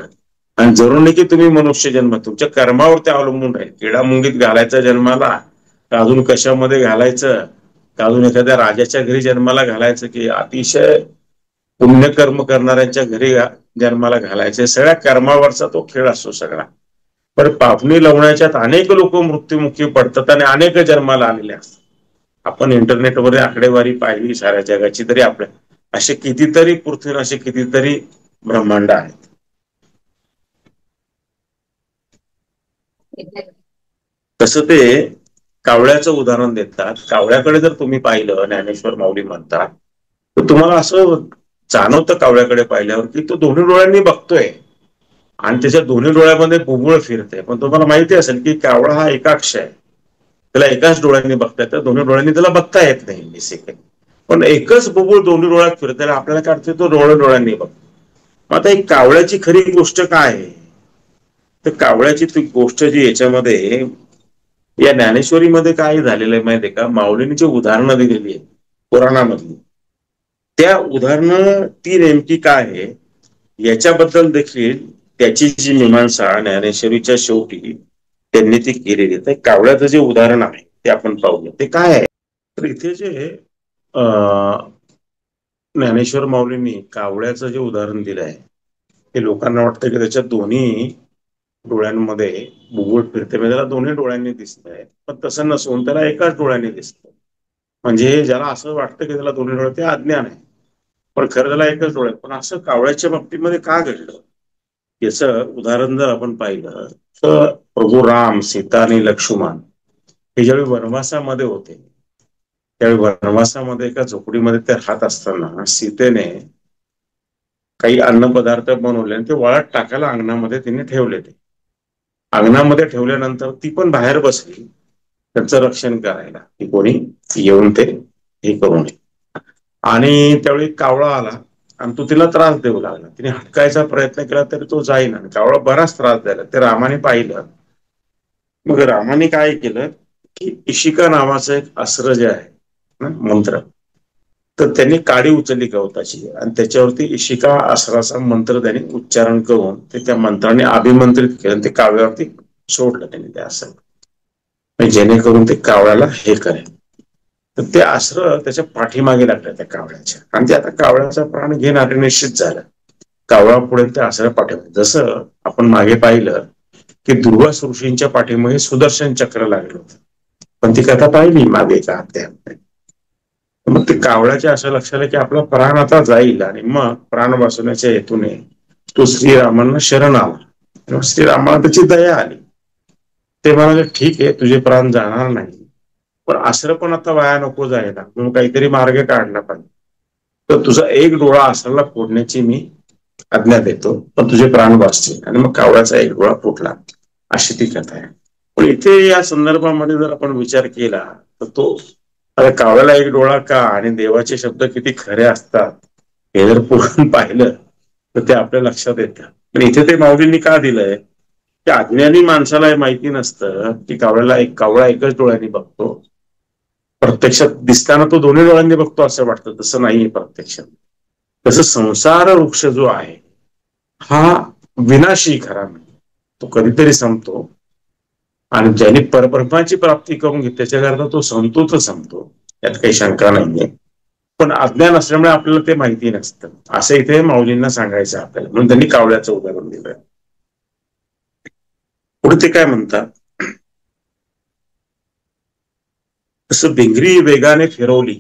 आणि जरूर नाही की तुम्ही मनुष्य जन्म, तुमच्या कर्मावर ते अवलंबून राहील. किडा मुंगीत घालायचा जन्माला का अजून कशामध्ये घालायचं, का अजून एखाद्या राजाच्या घरी जन्माला घालायचं, की अतिशय पुण्यकर्म करणाऱ्यांच्या घरी जन्माला घालायचे, सगळ्या कर्मावरचा तो खेळ असतो सगळा. पण पापणी लावण्याच्यात अनेक लोक मृत्युमुखी पडतात आणि अनेक जन्माला आलेले असतात. आपण इंटरनेटवर आकडेवारी पाहिली साऱ्या जगाची, तरी आपल्या असे कितीतरी पृथ्वीवर असे कितीतरी ब्रह्मांड आहेत. तसं ते कावळ्याचं उदाहरण देतात. कावळ्याकडे जर तुम्ही पाहिलं, ज्ञानेश्वर माऊली म्हणतात, तर तुम्हाला असं जाणवतं कावळ्याकडे पाहिल्यावर की तो दोन्ही डोळ्यांनी बघतोय आणि त्याच्या दोन्ही डोळ्यामध्ये बुबुळ फिरते. पण तुम्हाला माहिती असेल की कावळा हा एकाक्ष आहे, त्याला एकाच डोळ्यांनी बघता येतं, दोन्ही डोळ्यांनी त्याला बघता येत नाही बेसिकली. पण एकच बुबुळ दोन्ही डोळ्यात फिरते, आपल्याला काढते तो डोळ्यांनी बघतो. आता एक कावळ्याची खरी गोष्ट काय आहे, तर कावळ्याची ती गोष्ट जी याच्यामध्ये या ज्ञानेश्वरीमध्ये काय झालेलं आहे माहितीये का, माऊलींनी जी उदाहरणं दिलेली आहे पुराणामधली, त्या उदाहरणं ती नेमकी काय आहे याच्याबद्दल देखील त्याची जी मीमांसा ज्ञानेश्वरीच्या शेवटी त्यांनी ती केलेली आहे. कावळ्याचं जे उदाहरण आहे ते आपण पाहूया, ते काय आहे. तर इथे जे ज्ञानेश्वर माऊलींनी कावळ्याचं जे उदाहरण दिलं आहे, ते लोकांना वाटतं की त्याच्या दोन्ही डोळ्यांमध्ये बुबुळ फिरते, म्हणजे त्याला दोन्ही डोळ्यांनी दिसतंय, पण तसं नसून त्याला एकाच डोळ्यांनी दिसतं. म्हणजे ज्याला असं वाटतं की त्याला दोन्ही डोळे, ते अज्ञान आहे, पण खरं त्याला एकच डोळे. पण असं कावळ्याच्या बाबतीमध्ये का घडलं, याचं उदाहरण जर आपण पाहिलं तर प्रभू राम, सीता आणि लक्ष्मण हे ज्यावेळी वनवासामध्ये होते, त्यावेळी वनवासामध्ये एका झोपडीमध्ये ते राहत असताना सीतेने काही अन्न पदार्थ बनवले आणि ते वाळत टाकायला अंगणामध्ये तिने ठेवले. ते अंगणामध्ये ठेवल्यानंतर ती पण बाहेर बसली त्यांचं रक्षण करायला, की कोणी येऊन ते हे करू नये. आणि त्यावेळी कावळा आला आणि तो तिला त्रास देऊ लागला. तिने हटकायचा प्रयत्न केला तरी तो जाईना, कावळा बराच त्रास द्यायला. ते रामाने पाहिलं. मग रामाने काय केलं की इशिका नावाचं एक अस्त्र जे आहे ना, मंत्र, तर त्यांनी काडी उचलली गवताची आणि त्याच्यावरती इशिका अस्त्राचा मंत्र त्यांनी उच्चारण करून ते त्या मंत्राने अभिमंत्रित केलं, ते कावळ्यावरती सोडलं त्यांनी ते अस्त्र, जेणेकरून ते कावळ्याला हे करेल. तर ते अस्त्र त्याच्या पाठीमागे लागलं त्या कावळ्याच्या, आणि ते आता कावळ्याचा प्राण घेणार निश्चित झालं. कावळा पुढे त्या अस्त्र पाठीमागे, जसं आपण मागे पाहिलं की दुर्वास ऋषींच्या पाठीमागे सुदर्शन चक्र लागलं होतं, पण ती कथा पाहिली मागे का अध्यायामध्ये. मग ते कावळ्याच्या असं लक्षात की आपला प्राण आता जाईल, आणि मग प्राण वाचवण्याच्या हेतूने तो श्रीरामांना शरण आला. श्रीरामाला त्याची दया आली. ते म्हणाले ठीक आहे, तुझे प्राण जाणार नाही, पण अस्त्र पण आता वाया नको जायला, म्हणून काहीतरी मार्ग काढला पाहिजे. तर तुझा एक डोळा अस्त्राला फोडण्याची मी आज्ञा देतो, पण तुझे प्राण वाचतील. आणि मग कावळ्याचा एक डोळा फुटला, अशी ती कथा आहे. पण इथे या संदर्भामध्ये जर आपण विचार केला तर तो, आता कावळ्याला एक डोळा का, आणि देवाचे शब्द किती खरे असतात हे जर पुराण पाहिलं तर ते आपल्या लक्षात येतं. पण इथे ते माऊलींनी का दिलंय की अज्ञानी माणसाला हे माहिती नसतं की कावळा एकच डोळ्यांनी बघतो, प्रत्यक्षात दिसताना तो दोन्ही डोळ्यांनी बघतो असं वाटतं, तसं नाहीये प्रत्यक्षात. तसं संसार वृक्ष जो आहे हा विनाशी खरा नाही, तो कधीतरी संपतो आणि ज्यांनी परब्रह्माची प्राप्ती करून घेतली त्याच्याकरता तो संपतो तर संपतो, यात काही शंका नाहीये. पण अज्ञान असल्यामुळे आपल्याला ते माहिती नसतं, असं इथे माऊलींना सांगायचं आपल्याला, म्हणून त्यांनी कावळ्याचं उदाहरण दिलंय. पुढे ते काय म्हणतात, तसं भिंगरी वेगाने फिरवली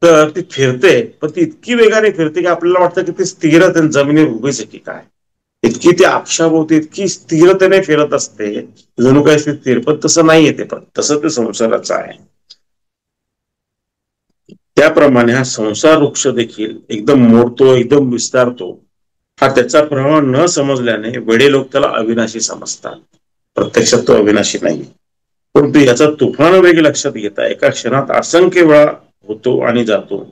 तर ती फिरते, पण ती इतकी वेगाने फिरते की आपल्याला वाटतं की ती स्थिर जमिनीवर उभीच आहे की काय, इतकी ती आपशाभोवती इतकी स्थिरतेने फिरत असते जणू काय स्थिर, पण तसं नाहीये ते. पण तसं ते संसाराचं आहे. त्याप्रमाणे हा संसार वृक्ष देखील एकदम मोडतो, एकदम विस्तारतो. हा त्याचा प्रभाव न समजल्याने वेडे लोक त्याला अविनाशी समजतात, प्रत्यक्षात तो अविनाशी नाही. परंतु याचा तुफान वेग लक्षात घेता एका क्षणात असंख्य वेळा होतो आणि जातो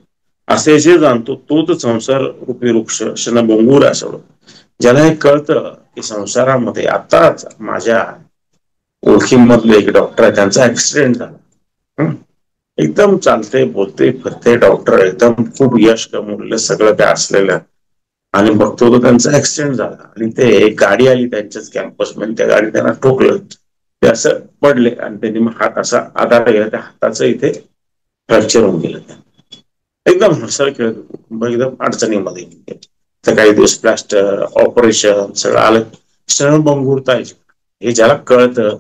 असे जे जाणतो तोच संसार रूपी वृक्ष क्षणभंगूर असो. ज्याला हे कळतं की संसारामध्ये आताच माझ्या ओळखीमधले एक डॉक्टर आहे, त्यांचा ऍक्सिडेंट झाला, एकदम चालते बोलते फिरते डॉक्टर, एकदम खूप यश कमवलेलं सगळं काय असलेलं, आणि बघतो तो त्यांचा ऍक्सिडेंट झाला आणि ते एक गाडी आली त्यांच्याच कॅम्पस मध्ये, त्या गाडी त्यांना ठोकलं, ते असं पडले आणि त्यांनी मग हात असा आधार गेला, त्या हाताचं इथे फ्रॅक्चर होऊन गेलं. एकदम हसळ खेळ एकदम अडचणीमध्ये, तर काही दिवस प्लास्टर ऑपरेशन सगळं आलं. क्षणभंगुरता हे ज्याला कळतं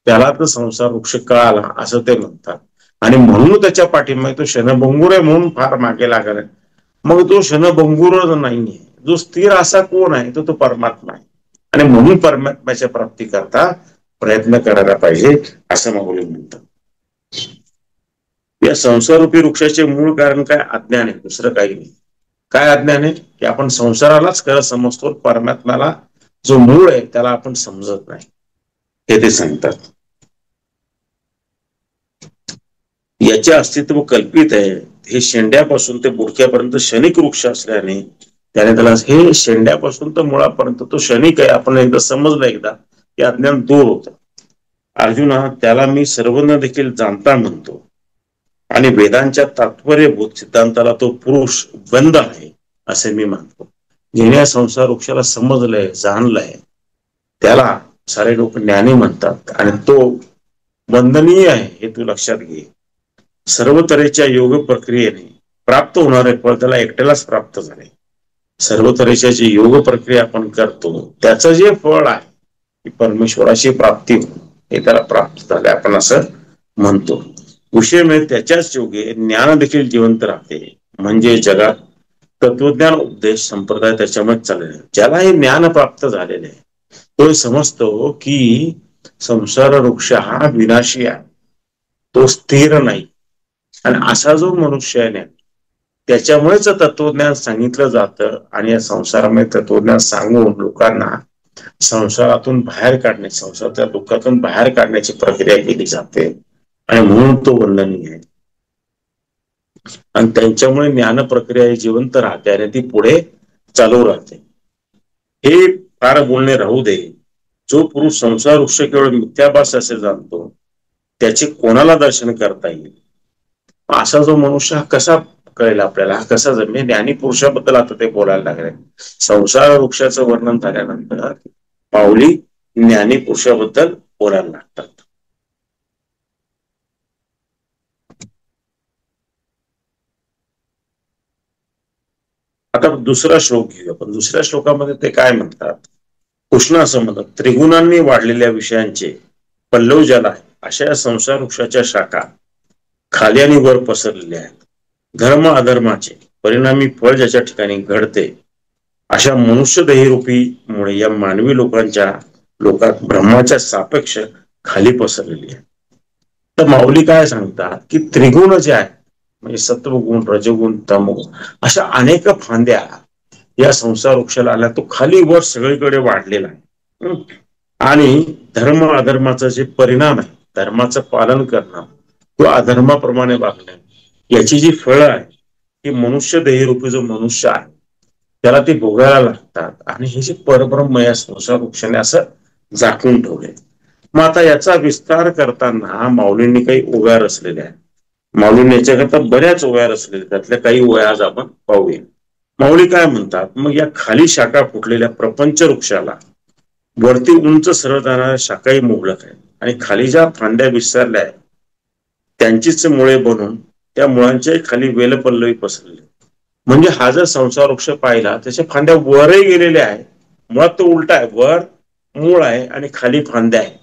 त्याला तर संसार वृक्ष कळाला असं ते म्हणतात. आणि म्हणून त्याच्या पाठीमागे तो क्षणभंगूर आहे म्हणून फार मागे लागलाय. मग तो क्षणभंगूर नाहीये, जो स्थिर असा कोण आहे तो परमात्मा आहे, आणि म्हणून परमात्म्याच्या प्राप्ती करता प्रयत्न करायला पाहिजे असं माऊली म्हणतात. या संसारूपी वृक्षाचे मूळ कारण काय, अज्ञान आहे, दुसरं काही नाही. काय अज्ञान आहे की आपण संसारालाच खरं समजतो, परमात्म्याला जो मूळ आहे त्याला आपण समजत नाही, हे ते सांगतात. याचे अस्तित्व कल्पित आहे, हे शेंड्यापासून ते बुडक्यापर्यंत क्षणिक वृक्ष असल्याने त्याने त्याला हे शेंड्यापासून तर मुळापर्यंत तो क्षणिक आहे, आपण एकदा समजलं एकदा की अज्ञान दूर होतं. अर्जुना त्याला मी सर्वज्ञ देखील जाणता म्हणतो, आणि वेदांच्या तात्पर्यभूत सिद्धांताला तो पुरुष बंद आहे असे मी मानतो. ज्याने संसार वृक्षाला समजलंय जाणलंय त्याला सारे लोक ज्ञानी म्हणतात, आणि तो वंदनीय आहे हे तू लक्षात घे. सर्व तऱ्हेच्या योग प्रक्रियेने प्राप्त होणारे फळ त्याला एकट्यालाच प्राप्त झाले. सर्व तऱ्हेच्या जे योग प्रक्रिया आपण करतो त्याचं जे फळ आहे की परमेश्वराची प्राप्ती हे त्याला प्राप्त झाले आपण असं म्हणतो. विषय म्हणजे त्याच्याच योगे ज्ञान देखील जिवंत राहते, म्हणजे जगात तत्वज्ञान उपदेश संप्रदाय त्याच्यामुळे चाललेले. ज्याला हे ज्ञान प्राप्त झालेले आहे तो समजतो की संसार वृक्ष हा विनाशी आहे, तो स्थिर नाही. आणि असा जो मनुष्य आहे त्याच्यामुळेच तत्वज्ञान सांगितलं जातं, आणि या संसारामध्ये तत्वज्ञान सांगून लोकांना संसारातून बाहेर काढणे, संसाराच्या दुःखातून बाहेर काढण्याची प्रक्रिया केली जाते, आणि म्हणून तो वंदनीय आहे. आणि त्यांच्यामुळे ज्ञान प्रक्रिया जिवंत राहते आणि ती पुढे चालू राहते. हे फार बोलणे राहू दे. जो पुरुष संसार वृक्ष केवळ मिथ्याभास असे जाणतो त्याचे कोणाला दर्शन करता येईल. असा जो मनुष्य हा कसा कळेल आपल्याला, हा कसा जमेल. ज्ञानी पुरुषाबद्दल आता ते बोलायला लागले. संसार वृक्षाचं वर्णन झाल्यानंतर माऊली ज्ञानी पुरुषाबद्दल बोलायला लागतात. आता दुसरा श्लोक घेऊया. पण दुसऱ्या श्लोकामध्ये ते काय म्हणतात, कृष्ण असं म्हणतात, त्रिगुणांनी वाढलेल्या विषयांचे पल्लव ज्याला आहे अशा या संसार वृक्षाच्या शाखा खाली आणि वर पसरलेल्या आहेत. धर्म अधर्माचे परिणामी फळ ज्याच्या ठिकाणी घडते अशा मनुष्य देहरूपी मुळे या मानवी लोकात ब्रह्माच्या सापेक्ष खाली पसरलेली आहे. तर माऊली काय सांगतात की त्रिगुण जे आहे म्हणजे सत्वगुण रजगुण तमगुण अशा अनेक फांद्या या संसार वृक्षाला आल्या, तो खाली वर सगळीकडे वाढलेला आहे. आणि धर्म अधर्माचा जे परिणाम आहे, धर्माचं पालन करणं किंवा अधर्माप्रमाणे वागणं याची जी फळं आहे की मनुष्य देहरूपी जो मनुष्य आहे त्याला ते भोगायला लागतात, आणि हे जे परब्रह्म या संसार वृक्षाने असं झाकून ठेवले. मग आता याचा विस्तार करताना माऊलींनी काही ओव्या रचलेल्या आहेत. माऊलींनी याच्याकरता बऱ्याच ओव्या रचलेल्या, त्यातल्या काही ओव्या आज आपण पाहूया. माऊली काय म्हणतात, मग या खाली शाखा फुटलेल्या प्रपंच वृक्षाला वरती उंच सरळ जाणाऱ्या शाखाही मोहलक आहेत, आणि खाली ज्या फांद्या विसरल्या आहेत त्यांचीच मुळे बनून त्या मुळांच्या खाली वेलपल्लवी पसरले. म्हणजे हा जर संसार वृक्ष पाहिला त्याच्या फांद्या वरही गेलेल्या आहे, मुळात तो उलटा आहे, वर मूळ आहे आणि खाली फांद्या आहे.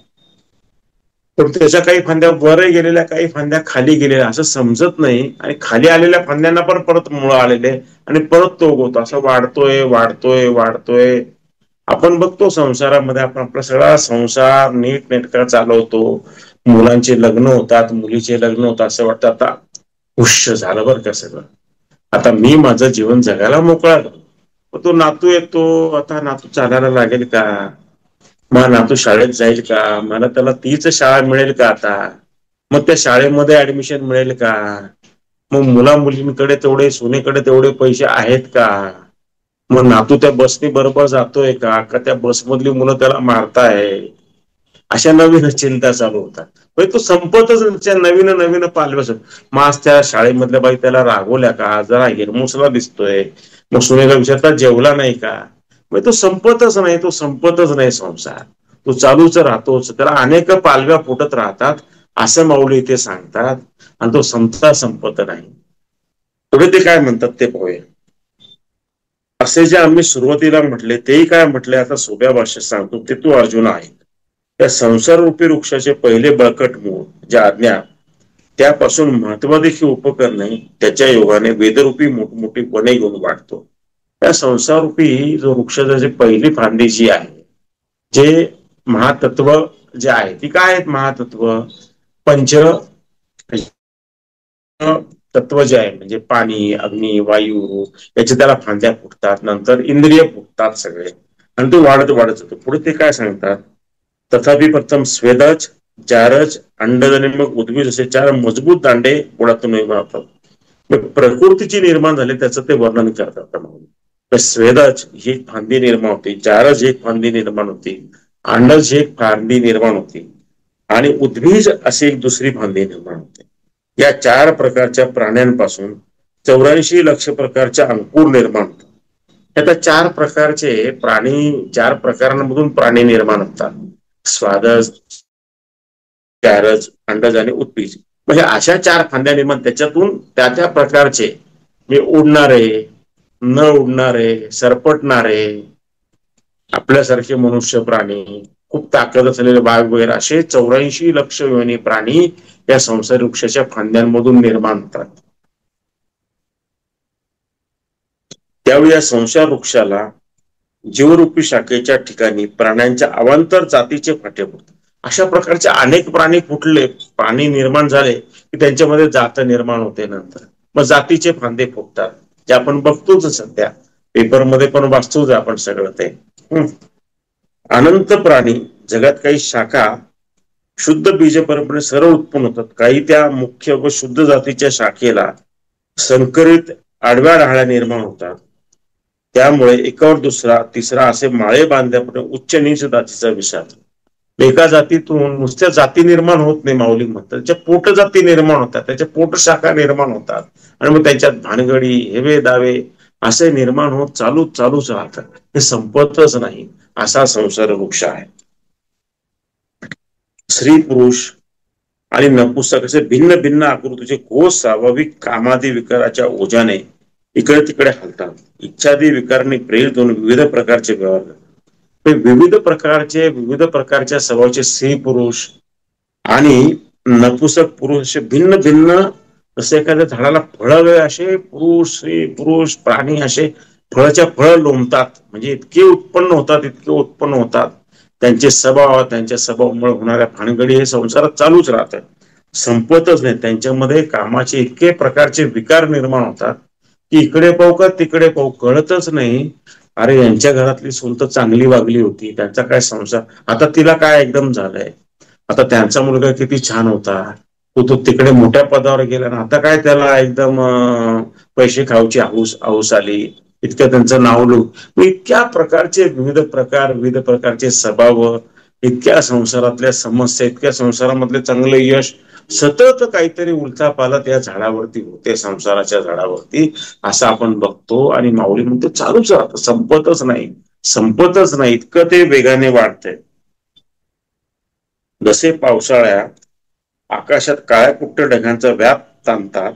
पण त्याच्या काही फांद्या वरही गेलेल्या, काही फांद्या खाली गेलेल्या असं समजत नाही, आणि खाली आलेल्या फांद्यांना पण परत मुळ आलेले आणि परत तो उगवतो, असं वाढतोय वाढतोय वाढतोय. आपण बघतो संसारामध्ये, आपण आपला सगळा संसार नीट नेटका चालवतो, मुलांचे लग्न होतात, मुलीचे लग्न होतात, असं वाटतं आता हुश्य झालं बरं का सगळं, आता मी माझं जीवन जगायला मोकळा. तो नातू येतो, आता नातू चालायला लागेल का, मग नातू शाळेत जाईल का, मला त्याला तीच शाळा मिळेल का, आता मग त्या शाळेमध्ये ऍडमिशन मिळेल का, मग मुला मुलींकडे तेवढे, सुनेकडे तेवढे पैसे आहेत का, मग नातू त्या बसनी बरोबर जातोय का त्या बसमधली मुलं त्याला मारताय, अशा नवीन चिंता चालू होतात. म्हणजे तो संपतच नवीन नवीन पालव्या. मग आज त्या शाळेमधल्या बाई त्याला रागवल्या का, जरा हिरमुसला दिसतोय, मग सुनेला विचारतात जेवला नाही का. म्हणजे तो संपतच नाही, तो संपतच नाही संसार, तो चालूच राहतोच, त्याला अनेक पालव्या फुटत राहतात असं माऊली इथे सांगतात, आणि तो संपत नाही. पुढे ते काय म्हणतात ते पाहूया. असे जे आम्ही सुरुवातीला म्हटले तेही काय म्हटले, आता सोप्या भाषेत सांगतो ते तू अर्जुन आहे. त्या संसाररूपी वृक्षाचे पहिले बळकट मूळ जे आज्ञा, त्यापासून महत्वादेखील उपकरणे त्याच्या योगाने वेदरूपी मोठमोठी वने घेऊन वाढतो. त्या संसाररूपी जो वृक्षाची पहिली फांदी जी आहे, जे महातत्व जे आहे, ती काय आहेत महातत्व, पंच तत्व जे आहे, म्हणजे पाणी, अग्नी, वायू, याचे त्याला फांद्या फुटतात, नंतर इंद्रिय फुटतात सगळे, आणि तो वाढत वाढत जातो. पुढे ते काय सांगतात, तथापि प्रथम स्वेदज, जारज, अंडज आणि मग उद्भिज असे चार मजबूत दांडे बुडातून वाहतात. प्रकृतीची निर्माण झाली त्याचं ते वर्णन करतात. स्वेदज ही एक फांदी निर्माण होती, जारज ही एक फांदी निर्माण होती, अंडज ही एक फांदी निर्माण होती, आणि उद्भिज अशी एक दुसरी फांदी निर्माण होते. या चार प्रकारच्या प्राण्यांपासून 84 लक्ष प्रकारच्या अंकुर निर्माण होतात. आता चार प्रकारचे प्राणी, चार प्रकारांमधून प्राणी निर्माण होतात, स्वादज, चारज, अंडज आणि उद्भिज. म्हणजे अशा चार फांद्या निर्माण, त्याच्यातून त्या त्या प्रकारचे, म्हणजे उडणारे, न उडणारे, सरपटणारे, आपल्यासारखे मनुष्य प्राणी, खूप ताकद असलेले वाघ वगैरे, असे 84 लक्ष योनी प्राणी या संसार वृक्षाच्या फांद्यांमधून निर्माण होतात. त्यावेळी या संसार वृक्षाला जीवरूपी शाखेच्या ठिकाणी प्राण्यांच्या अवांतर जातीचे फाटे फुटतात. अशा प्रकारचे अनेक प्राणी फुटले, प्राणी निर्माण झाले की त्यांच्यामध्ये जात निर्माण होते, नंतर मग जातीचे फांदे फुटतात, जे आपण बघतोच सध्या पेपरमध्ये पण वाचतोच आपण सगळं ते. अनंत प्राणी जगात, काही शाखा शुद्ध बीज परंपरे सरळ उत्पन्न होतात, काही त्या मुख्य व शुद्ध जातीच्या शाखेला संकरित आडव्या ढाळ्या निर्माण होतात. त्यामुळे एकावर दुसरा तिसरा असे माळे बांधल्यामुळे उच्च नीच जातीचा विचार. एका जातीतून नुसत्या जाती निर्माण होत नाही, माऊली म्हणतात त्याच्या पोट जाती निर्माण होतात, त्याच्या पोट शाखा निर्माण होतात, आणि मग त्यांच्यात भानगडी, हेवे दावे असे निर्माण होत चालूच राहतात, हे संपतच नाही. असा संसार वृक्ष आहे. स्त्री पुरुष आणि नपुसक असे भिन्न भिन्न आकृतीचे कोस स्वाभाविक कामादी विकाराच्या ओझ्याने इकडे तिकडे हलतात. इच्छादी विकारांनी प्रेरित होऊन विविध प्रकारचे व्यवहार, विविध प्रकारच्या स्वभावाचे स्त्री पुरुष आणि नपुसक पुरुष असे भिन्न भिन्न, जसे एखाद्या झाडाला फळं असे पुरुष, स्त्री पुरुष प्राणी असे फळाच्या फळ लोंबतात, म्हणजे इतके उत्पन्न होतात, त्यांचे स्वभाव, त्यांच्या स्वभावामुळे होणाऱ्या भानगडी हे संसारात चालूच राहतात, संपतच नाही. त्यांच्यामध्ये कामाचे इतके प्रकारचे विकार निर्माण होतात की इकडे पाहू का तिकडे पाहू कळतच नाही. अरे यांच्या घरातली सून तर चांगली वागली होती, त्यांचा काय संसार, आता तिला काय एकदम झालंय, आता त्यांचा मुलगा किती छान होता, तो तिकडे मोठ्या पदावर गेला ना, आता काय त्याला एकदम पैसे खाऊची हाऊस आली, इतकं त्यांचं नाव लूट, इतक्या प्रकारचे विविध प्रकारचे स्वभाव, इतक्या संसारातल्या समस्या, इतक्या संसारामधले चांगले यश, सतत काहीतरी उलथापालथ या झाडावरती होते, संसाराच्या झाडावरती, असं आपण बघतो. आणि माऊली म्हणते चालूच राहतं, संपतच नाही, इतकं ते वेगाने वाढतंय. जसे पावसाळ्यात आकाशात काळ्या कुट्ट ढगांचा व्याप ताणतात,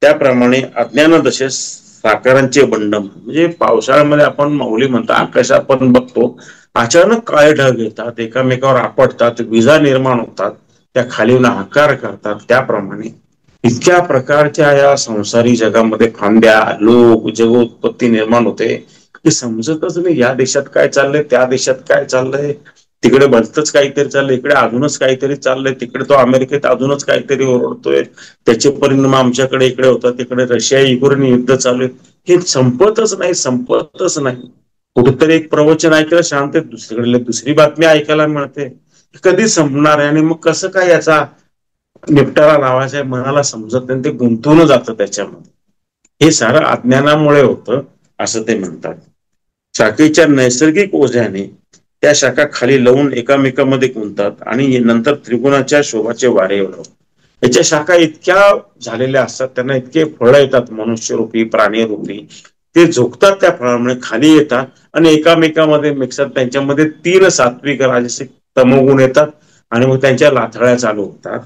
त्याप्रमाणे अज्ञानदशेत साकारांचे बंड. म्हणजे पावसाळ्यामध्ये आपण माऊली म्हणतो आकाशात आपण बघतो अचानक काळे ढग येतात, एकामेकावर आपटतात, विजा निर्माण होतात, त्या खाली आकार करतात. त्याप्रमाणे इतक्या प्रकारच्या या संसारी जगामध्ये फांद्या, लोक, जगोत्पत्ती निर्माण होते की समजतच नाही, या देशात काय चाललंय, त्या देशात काय चाललंय, तिकडे भलतच काहीतरी चाललंय, इकडे अजूनच काहीतरी चाललंय, तिकडे तो अमेरिकेत अजूनच काहीतरी ओरडतोय, त्याचे परिणाम आमच्याकडे इकडे होतात, तिकडे रशिया युक्रेन युद्ध चालू आहे, हे संपतच नाही. कुठेतरी एक प्रवचन ऐकायला शांत, दुसरीकडे दुसरी बातमी ऐकायला मिळते, कधी संपणार आहे आणि मग कसं काय याचा निपटारा लावायचा आहे, मनाला समजत नाही, ते गुंतवून जातं त्याच्यामध्ये. हे सारं अज्ञानामुळे होतं असं ते म्हणतात. शाखेच्या नैसर्गिक ओझ्याने त्या शाखा खाली लावून एकामेकामध्ये गुंततात आणि नंतर त्रिगुणाच्या शोभाचे वारे उडवतात. याच्या शाखा इतक्या झालेल्या असतात, त्यांना इतके फळं येतात, मनुष्यरूपी, प्राणीरूपी, ते झोकतात त्या फळामुळे, खाली येतात आणि एकामेकामध्ये मिक्सर, त्यांच्यामध्ये 3 सात्विक राजसिक तमोगुण येतात आणि मग त्यांच्या लाथळ्या चालू होतात.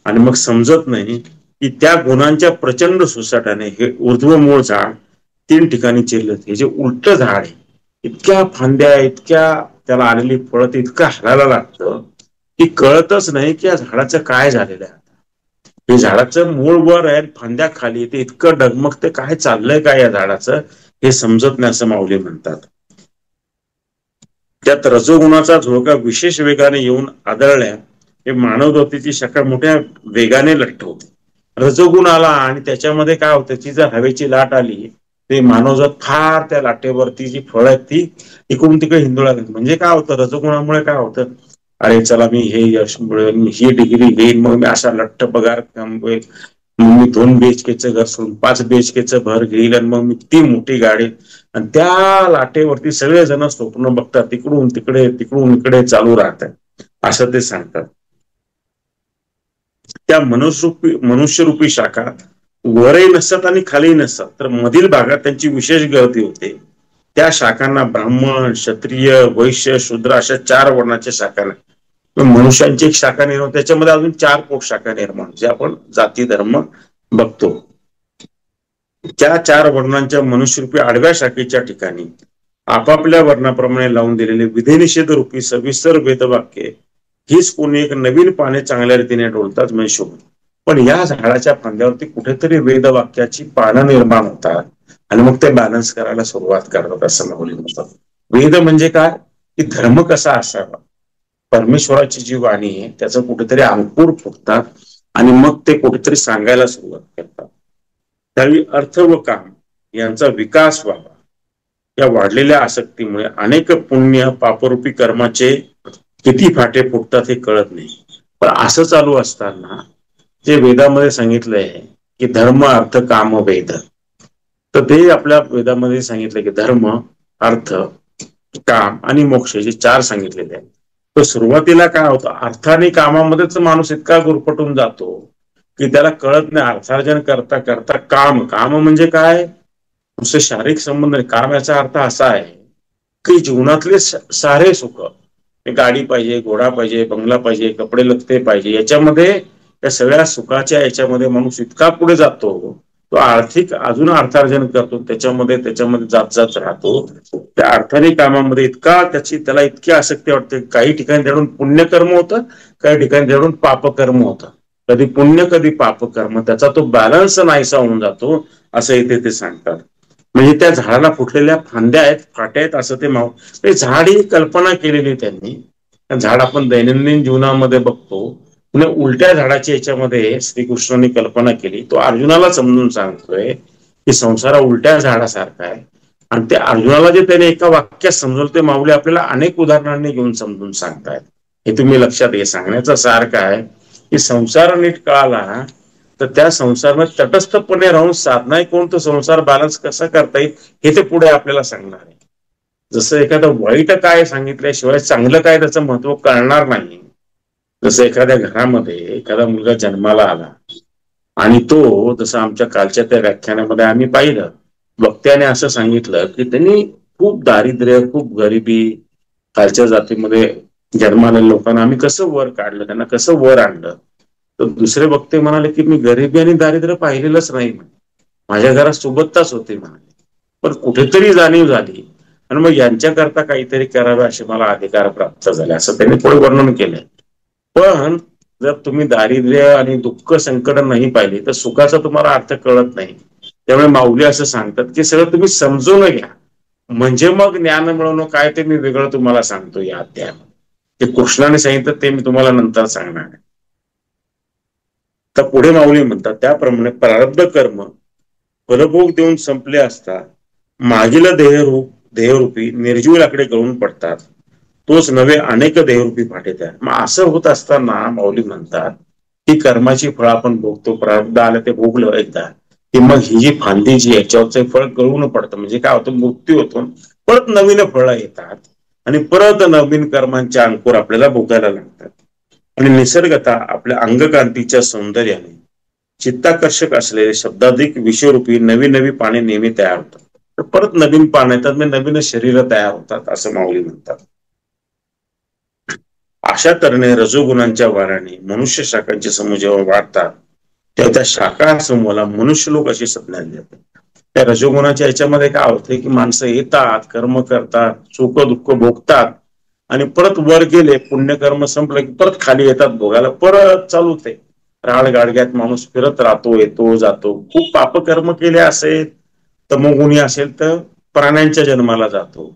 आणि मग समजत नाही की त्या गुणांच्या प्रचंड सुसाटाने हे ऊर्ध्व मूळ झाड 3 ठिकाणी चिरलं, हे जे उलट झाड आहे, इतक्या फांद्या, इतक्या त्याला आलेली फळं, इतकं हलायला लागतं की कळतच नाही की या झाडाचं काय झालेलं आहे. हे झाडाचं मूळ वर आहे, फांद्या खाली, ते इतकं डगमगते, काय चाललंय काय या झाडाचं हे समजत नाही असं माऊली म्हणतात. त्यात रजोगुणाचा झोळका विशेष वेगाने येऊन आदळल्या हे मानवजातीची शाखा मोठ्या वेगाने लठ्ठवते. रजोगुण आला आणि त्याच्यामध्ये काय होतं, ती जर हवेची लाट आली, ते मानवजात फार त्या लाटेवरती जी फळं आहेत ती इकडून तिकडे हिंदुळा. म्हणजे काय होतं, रजोगुणामुळे काय होतं, अरे चला मी हे यश मिळवेल, मी ही डिग्री घेईन, मग मी असा लठ्ठ पगार कमवेल, मग मी 2 BHKचं घर सोडून 5 BHKचं घर घेईल आणि मग मी ती मोठी गाडी. आणि त्या लाटेवरती सगळेजण स्वप्न बघतात, तिकडून इकडे चालू राहतात असं ते सांगतात. त्या मनुष्यरूपी शाखा वरही नसतात आणि खाली नसतात, तर मधील भागात त्यांची विशेष गर्दी होते. त्या शाखांना ब्राह्मण, क्षत्रिय, वैश्य, शूद्र अशा 4 वर्णाच्या शाखा नाही. मनुष्यांची एक शाखा निर्माण, त्याच्यामध्ये अजून 4 पोटशाखा निर्माण, जे आपण जाती धर्म बघतो. त्या 4 वर्णांच्या मनुष्यरूपी आडव्या शाखेच्या ठिकाणी आपापल्या वर्णाप्रमाणे लावून दिलेले विधिनिषेध रूपी सविस्तर वेदवाक्ये हीच कोणी एक नवीन पाने चांगल्या रीतीने डोलतात म्हणजे शोभत. पण या झाडाच्या फांद्यावरती कुठेतरी वेदवाक्याची पानं निर्माण होतात आणि मग ते बॅलन्स करायला सुरुवात करतात असं माऊली म्हणतात. वेद म्हणजे काय, की धर्म कसा असावा, परमेश्वराची जी वाणी आहे त्याचं कुठेतरी अंकुर फुटतात आणि मग ते कुठेतरी सांगायला सुरुवात करतात. त्यावेळी अर्थ व काम यांचा विकास व्हावा, या वाढलेल्या आसक्तीमुळे अनेक पुण्य पापरूपी कर्माचे किती फाटे फुटतात हे कळत नाही. पण असं चालू असताना जे वेदामध्ये सांगितलंय की धर्म अर्थ काम वेद, तर ते आपल्या वेदामध्ये सांगितलं की धर्म, अर्थ, काम आणि मोक्ष जे 4 सांगितलेले आहेत. तर सुरुवातीला काय होतं, अर्थ आणि कामामध्येच माणूस इतका गुरफटून जातो की त्याला कळत नाही. अर्थार्जन करता करता काम म्हणजे काय, नुसतं शारीरिक संबंध नाही. काम याचा अर्थ असा आहे की जीवनातले सारे सुख, गाडी पाहिजे, घोडा पाहिजे, बंगला पाहिजे, कपडे लत्ते पाहिजे, याच्यामध्ये त्या सगळ्या सुखाच्या याच्यामध्ये माणूस इतका पुढे जातो, तो आर्थिक अजून अर्थार्जन करतो, त्याच्यामध्ये जात राहतो. त्या अर्थाने कामामध्ये इतका त्याला इतकी आसक्ती वाटते. काही ठिकाणी त्याकडून पुण्यकर्म होतं, काही ठिकाणी त्याकडून पापकर्म होतं, कधी पुण्य कधी पापकर्म, त्याचा तो बॅलन्स नाहीसा होऊन जातो असं इथे ते सांगतात. म्हणजे त्या झाडाला फुटलेल्या फांद्या आहेत, फाट्या आहेत असं ते झाड ही कल्पना केलेली त्यांनी. झाड आपण दैनंदिन जीवनामध्ये बघतो, म्हणजे उलट्या झाडाची याच्यामध्ये श्रीकृष्णांनी कल्पना केली. तो अर्जुनाला समजून सांगतोय की संसार उलट्या झाडासारखा आहे. आणि ते अर्जुनाला जे त्याने एका वाक्यात समजवलं ते माऊली आपल्याला अनेक उदाहरणांनी घेऊन समजून सांगतायत. हे तुम्ही लक्षात घ्या. सांगण्याचा सार काय, की संसार नीट कळाला तर त्या संसारामध्ये तटस्थपणे राहून साधना करून तो संसार बॅलन्स कसा करता येईल हे ते पुढे आपल्याला सांगणार आहे. जसं एखादं वाईट काय सांगितल्याशिवाय चांगलं काय त्याचं महत्व कळणार नाही. जसं एखाद्या घरामध्ये एखादा मुलगा जन्माला आला आणि तो, जसं आमच्या कालच्या त्या व्याख्यानामध्ये आम्ही पाहिलं, वक्त्याने असं सांगितलं की त्यांनी खूप दारिद्र्य, खूप गरिबी, खालच्या जातीमध्ये जन्माला लोकांना आम्ही कसं वर काढलं, त्यांना कसं वर आणलं. तर दुसरे वक्ते म्हणाले की मी गरिबी आणि दारिद्र्य पाहिलेलंच नाही, माझ्या घरात सोबतच होते म्हणाले, पण कुठेतरी जाणीव झाली आणि मग यांच्याकरता काहीतरी करावे असे मला अधिकार प्राप्त झाले, असं त्यांनी पुढे वर्णन केलंय. पण जर तुम्ही दारिद्र्य आणि दुःख संकट नाही पाहिली तर सुखाचा तुम्हाला अर्थ कळत नाही. त्यामुळे माऊली असं सांगतात की सगळं तुम्ही समजून घ्या, म्हणजे मग ज्ञान मिळवणं काय ते मी वेगळं तुम्हाला सांगतो या अध्यायामध्ये. ते कृष्णाने सांगितलं ते मी तुम्हाला नंतर सांगणार आहे. तर पुढे माऊली म्हणतात त्याप्रमाणे प्रारब्ध कर्म फलभोग देऊन संपले असता मागील देहरूपी निर्जीव लाकडे गळून पडतात, तोच नवे अनेक देहरूपी फाटे द्या. मग असं होत असताना माऊली म्हणतात की कर्माची फळ आपण भोगतो, प्रारब्ध आलं ते भोगलं एकदा की मग ही जी फांदी जी याच्यावरचं फळ गळून पडतं, म्हणजे काय होतं, मृत्यू होतो, परत नवीन फळं येतात आणि परत नवीन कर्मांच्या अंकुर आपल्याला भोगायला लागतात. आणि निसर्गता आपल्या अंगकांतीच्या सौंदर्याने चित्ताकर्षक असलेले शब्दाधिक विषयरूपी नवी नवी पाने नेहमी तयार होतात. तर परत नवीन पान येतात, नवीन शरीर तयार होतात असं माऊली म्हणतात. अशा तऱ्हेने रजोगुणांच्या वाराने मनुष्य शाखांचे समूह जेव्हा वाढतात तेव्हा त्या शाखा समूहाला मनुष्य लोक अशी संज्ञा देतात. त्या रजोगुणाच्या याच्यामध्ये काय होते की माणसं येतात, कर्म करतात, सुख दुःख भोगतात आणि परत वर गेले, पुण्यकर्म संपलं की परत खाली येतात भोगायला, परत चालू ते राळ गाडग्यात माणूस फिरत राहतो, येतो जातो. खूप पापकर्म केले असेल, तमोगुणी असेल तर प्राण्यांच्या जन्माला जातो.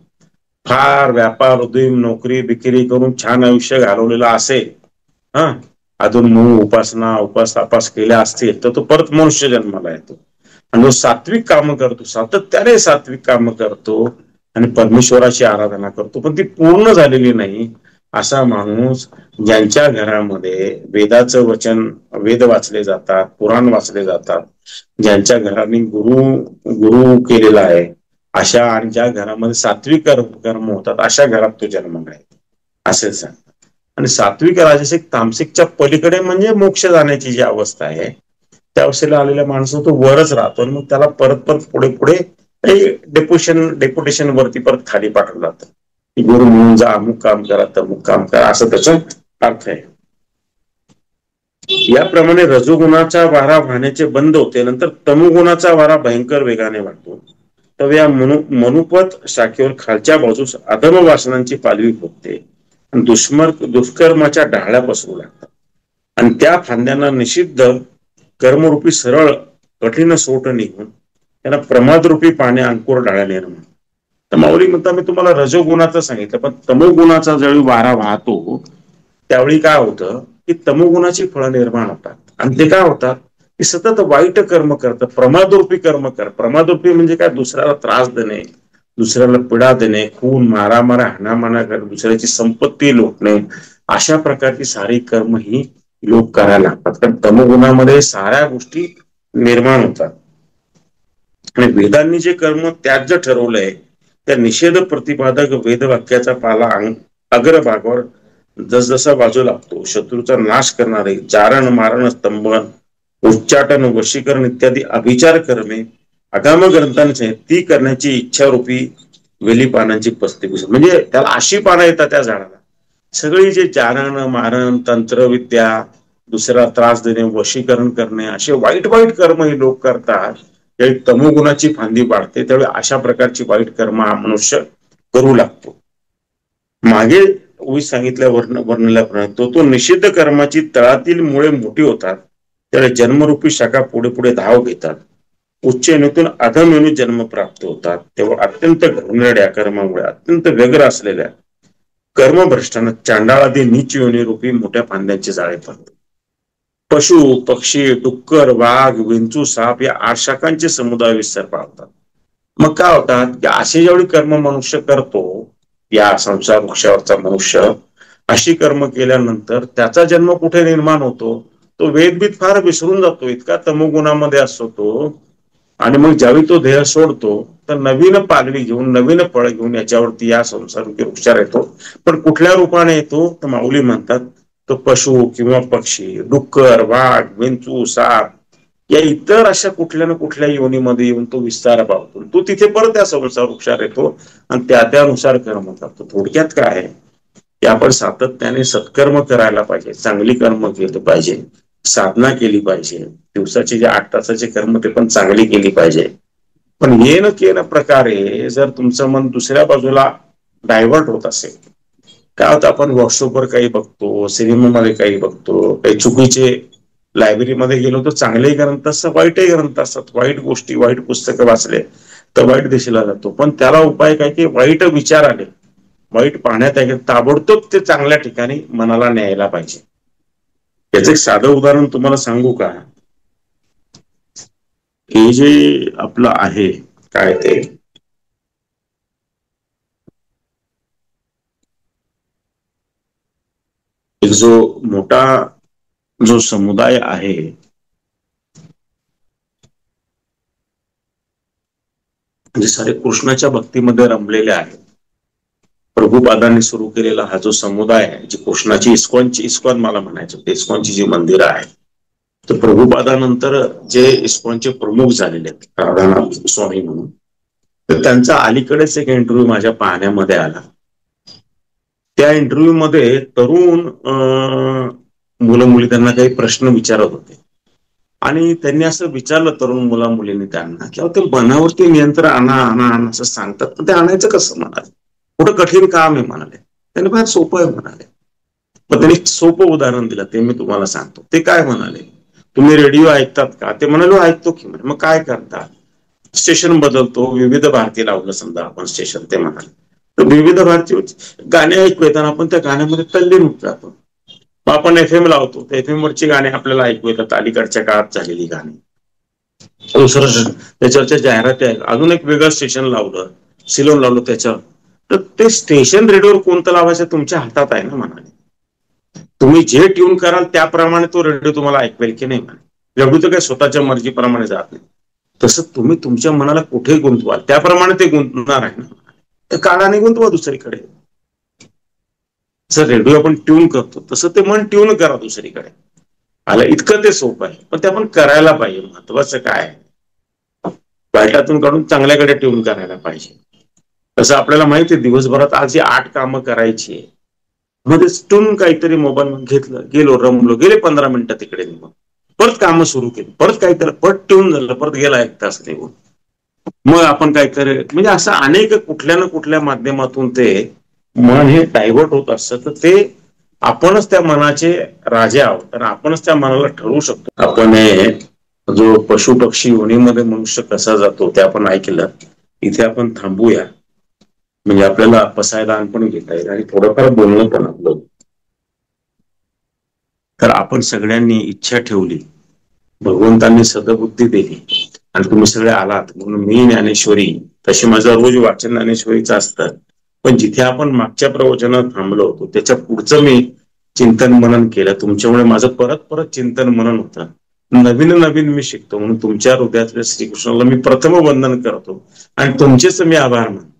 फार व्यापार उद्योग नोकरी बिक्री करून छान आयुष्य घालवलेलं असेल, अजून मूळ उपास तापास केल्या असतील तर तो परत मनुष्य जन्माला येतो. आणि जो सात्विक काम करतो, सातत्याने सात्विक काम करतो आणि परमेश्वराची आराधना करतो, पण ती पूर्ण झालेली नाही, असा माणूस ज्यांच्या घरामध्ये वेदाचं वचन, वेद वाचले जातात, पुराण वाचले जातात, ज्यांच्या घराने गुरु केलेला आहे, अशा आणि ज्या घरामध्ये सात्विक कर्म होतात अशा घरात तो जन्माला येतो असे सांग. आणि सात्विक राजसिक तामसिकच्या पलीकडे म्हणजे मोक्ष जाण्याची जी अवस्था आहे त्या अवस्थेला आलेल्या माणसं तो वरच राहतो आणि मग त्याला परत परत पुढे पुढे डेप्युटेशन वरती परत खाली पाठवलं जातं की गुरु म्हणून जा, अमुक काम करा, तमुक काम करा, असं त्याचा अर्थ आहे. याप्रमाणे रजोगुणाचा वारा वाहण्याचे बंद होते, नंतर तमोगुणाचा वारा भयंकर वेगाने वाढतो. तर या मनुपत शाखेवर खालच्या बाजूस अधम वासनांची पालवी फुटते आणि दुष्कर्माच्या ढाळ्या पसरू लागतात आणि त्या फांद्यांना निषिद्ध कर्मरूपी सरळ कठीण सोट निघून त्यांना प्रमादरूपी पाने अंकुर ढाळ्या निर्माण. तर माऊली म्हणता मी तुम्हाला रजोगुणाचं सांगितलं, पण तमोगुणाचा ज्यावेळी वारा वाहतो त्यावेळी काय होतं की तमोगुणाची फळं निर्माण होतात आणि ते काय होतात की सतत वाईट कर्म करतं, प्रमादरूपी कर्म कर. प्रमादरूपी म्हणजे काय, दुसऱ्याला त्रास देणे, दुसऱ्याला पीडा देणे, खून, मारामारा, हाणामारा करणे, दुसऱ्याची संपत्ती लुटणे, अशा प्रकारची सारी कर्म ही लोक करायला लागतात. कारण तमोगुणामध्ये साऱ्या गोष्टी निर्माण होतात. आणि वेदांनी जे कर्म त्याज्य ठरवलंय त्या निषेध प्रतिपादक वेदवाक्याचा पाला अग्रभागावर जसजसा बाजू लागतो, शत्रूचा नाश करणारे चारण, मारण, स्तंभन, उच्चाटन, वशीकरण इत्यादी अभिचार कर्मे आगाम ग्रंथांचे ती करण्याची इच्छारूपी वेली पानांची 35, म्हणजे त्याला अशी पानं येतात त्या झाडाला. सगळी जे चारण, मारण, तंत्रविद्या, दुसऱ्याला त्रास देणे, वशीकरण करणे, असे वाईट वाईट कर्म हे लोक करतात. त्यावेळी तमोगुणाची फांदी वाढते, त्यावेळी अशा प्रकारची वाईट कर्म हा मनुष्य करू लागतो. मागे सांगितल्या वर्णल्याप्रमाणे तो निषिद्ध कर्माची तळातील मुळे मोठी होतात, त्यावेळी जन्मरूपी शाखा पुढे पुढे धाव घेतात. उच्च योनीतून अधम योनीत जन्म प्राप्त होतात. तेव्हा अत्यंत घृणेरड्या कर्मामुळे अत्यंत व्यग्र असलेल्या कर्मभ्रष्टांना चांडाळादी नीच योनी रूपी मोठ्या फांद्यांचे जाळे पडतात. पशु, पक्षी, डुक्कर, वाघ, विंचू, साप या 8 शाखांचे समुदाय विस्तार पावतात. मग काय होतात की असे जेवढी कर्म मनुष्य करतो, या संसार वृक्षावरचा मनुष्य, अशी कर्म केल्यानंतर त्याचा जन्म कुठे निर्माण होतो, तो वेदबीत फार विसरून जातो, इतका तमोगुणामध्ये असतो तो. आणि मग ज्यावेळी तो देह सोडतो तर नवीन पालवी घेऊन, नवीन फळ घेऊन याच्यावरती या संसार वृक्षावर येतो. पण कुठल्या रूपाने येतो तर माऊली म्हणतात, तो पशु किंवा पक्षी, डुक्कर, वाघ, विंचू, साप या इतर अशा कुठल्या ना कुठल्या योनीमध्ये येऊन तो विस्तार पावतो. तो तिथे परत त्या संसार वृक्षावर येतो आणि त्यानुसार कर्म करतो. थोडक्यात काय आहे की आपण सातत्याने सत्कर्म करायला पाहिजे, चांगली कर्म केली पाहिजे, साधना केली पाहिजे. दिवसाचे जे 8 तासाचे कर्म ते पण चांगली केली पाहिजे. पण येन केन प्रकारे जर तुमचं मन दुसऱ्या बाजूला डायव्हर्ट होत असेल, काय होतं, आपण व्हॉट्सअपवर काही बघतो, सिनेमामध्ये काही बघतो, काही चुकीचे लायब्ररीमध्ये गेलो तर चांगलेही ग्रंथ असतात, वाईटही ग्रंथ असतात. वाईट गोष्टी, वाईट पुस्तकं वाचले तर वाईट दिशेला जातो. पण त्याला उपाय काय की वाईट विचार आले, वाईट पाहण्यात आहे, ताबडतोब ते चांगल्या ठिकाणी मनाला न्यायला पाहिजे. याचं एक साधं उदाहरण तुम्हाला सांगू का? हे जे आपलं आहे काय ते एक जो मोठा जो समुदाय आहे, म्हणजे सारे कृष्णाच्या भक्तीमध्ये रमलेले आहेत. प्रभुपादांनी सुरू केलेला हा जो समुदाय आहे, जी कृष्णाची इस्कॉन मला म्हणायचं, इस्कॉनची जी मंदिरं आहेत, तर प्रभुपादानंतर जे इस्कॉनचे प्रमुख झालेले आहेत, राधानाथ स्वामी म्हणून, तर त्यांचा अलीकडेच एक इंटरव्ह्यू माझ्या पाहण्यामध्ये आला. त्या इंटरव्ह्यू मध्ये तरुण मुलं मुली त्यांना काही प्रश्न विचारत होते आणि त्यांनी असं विचारलं तरुण मुला मुलींनी त्यांना की ते मनावरती नियंत्रण आणा असं सांगतात, पण ते आणायचं कसं म्हणाले, कुठं कठीण काम आहे म्हणाले, त्यांनी फार सोपं आहे म्हणाले. पण त्यांनी सोपं उदाहरण दिलं, ते मी तुम्हाला सांगतो. ते काय म्हणाले, तुम्ही रेडिओ ऐकतात का? ते म्हणाले ऐकतो की. म्हणे मग काय करता? स्टेशन बदलतो, विविध भारती लावलं समजा आपण स्टेशन, ते म्हणाले. तर विविध भारती गाणे ऐकू येतात, आपण त्या गाण्यामध्ये तल्लीन होत जातो. आपण FM लावतो, तर FM वरची गाणी आपल्याला ऐकू येतात, अलीकडच्या काळात झालेली गाणी. दुसरं त्याच्यावरच्या जाहिराती आहेत. अजून एक वेगळं स्टेशन लावलं, सिलोन लावलं त्याच्यावर, तर ते स्टेशन रेडिओवर कोणतं लावायचं तुमच्या हातात आहे ना म्हणाले. तुम्ही जे ट्यून कराल त्याप्रमाणे तो रेडिओ तुम्हाला ऐकवेल की नाही म्हणे. रेडिओ तर काही स्वतःच्या मर्जीप्रमाणे जात नाही. तसं तुम्ही तुमच्या मनाला कुठे गुंतवाल त्याप्रमाणे ते गुंतणार आहे ना. तर काळाने गुंतवा दुसरीकडे. जर रेडिओ आपण ट्यून करतो तसं ते मन ट्यून करा दुसरीकडे. आलं इतकं ते सोपं आहे, पण ते आपण करायला पाहिजे. महत्वाचं काय, वाईटातून काढून चांगल्याकडे ट्यून करायला पाहिजे. तसं आपल्याला माहिती आहे दिवसभरात आज 8 कामं करायची, मध्ये स्टून काहीतरी मोबाईल घेतलं, गेलो, रमलो, गेले 15 मिनिटं तिकडे निघून, परत कामं सुरू केली, परत काहीतरी परत ट्यून झालं, परत गेला 1 तास निघून, मग आपण काहीतरी, म्हणजे असं अनेक कुठल्या ना कुठल्या माध्यमातून ते मन हे डायव्हर्ट होत असतं. तर ते आपणच त्या मनाचे राजे आहोत, कारण आपणच त्या मनाला ठरवू शकतो. आपण जो पशु पक्षी योनीमध्ये मनुष्य कसा जातो ते आपण ऐकलं. इथे आपण थांबूया, म्हणजे आपल्याला पसायदान पण घेता येईल आणि थोडंफार बोलणं पण आपलं. तर आपण सगळ्यांनी इच्छा ठेवली, भगवंतांनी सदबुद्धी दिली आणि तुम्ही सगळे आलात, म्हणून मी ज्ञानेश्वरी, तशी माझं रोज वाचन ज्ञानेश्वरीचं असतं. पण जिथे आपण मागच्या प्रवचनात थांबलो होतो त्याच्या पुढचं मी चिंतन मनन केलं. तुमच्यामुळे माझं परत परत चिंतन मनन होतं, नवीन नवीन मी शिकतो. म्हणून तुमच्या हृदयातल्या श्रीकृष्णाला मी प्रथम वंदन करतो आणि तुमचेच मी आभार मानतो.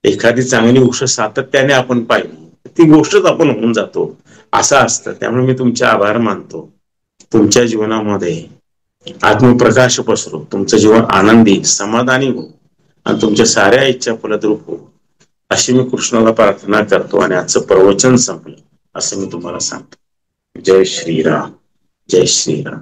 एखादी चांगली गोष्ट सातत्याने आपण पाहिली, ती गोष्टच आपण होऊन जातो असं असतं. त्यामुळे मी तुमचे आभार मानतो. तुमच्या जीवनामध्ये आत्मप्रकाश पसरो, तुमचं जीवन आनंदी समाधानी हो आणि तुमच्या साऱ्या इच्छा फलद्रूप हो, अशी मी कृष्णाला प्रार्थना करतो. आणि आजचं प्रवचन संपलं असं मी तुम्हाला सांगतो. जय श्रीराम, जय श्रीराम.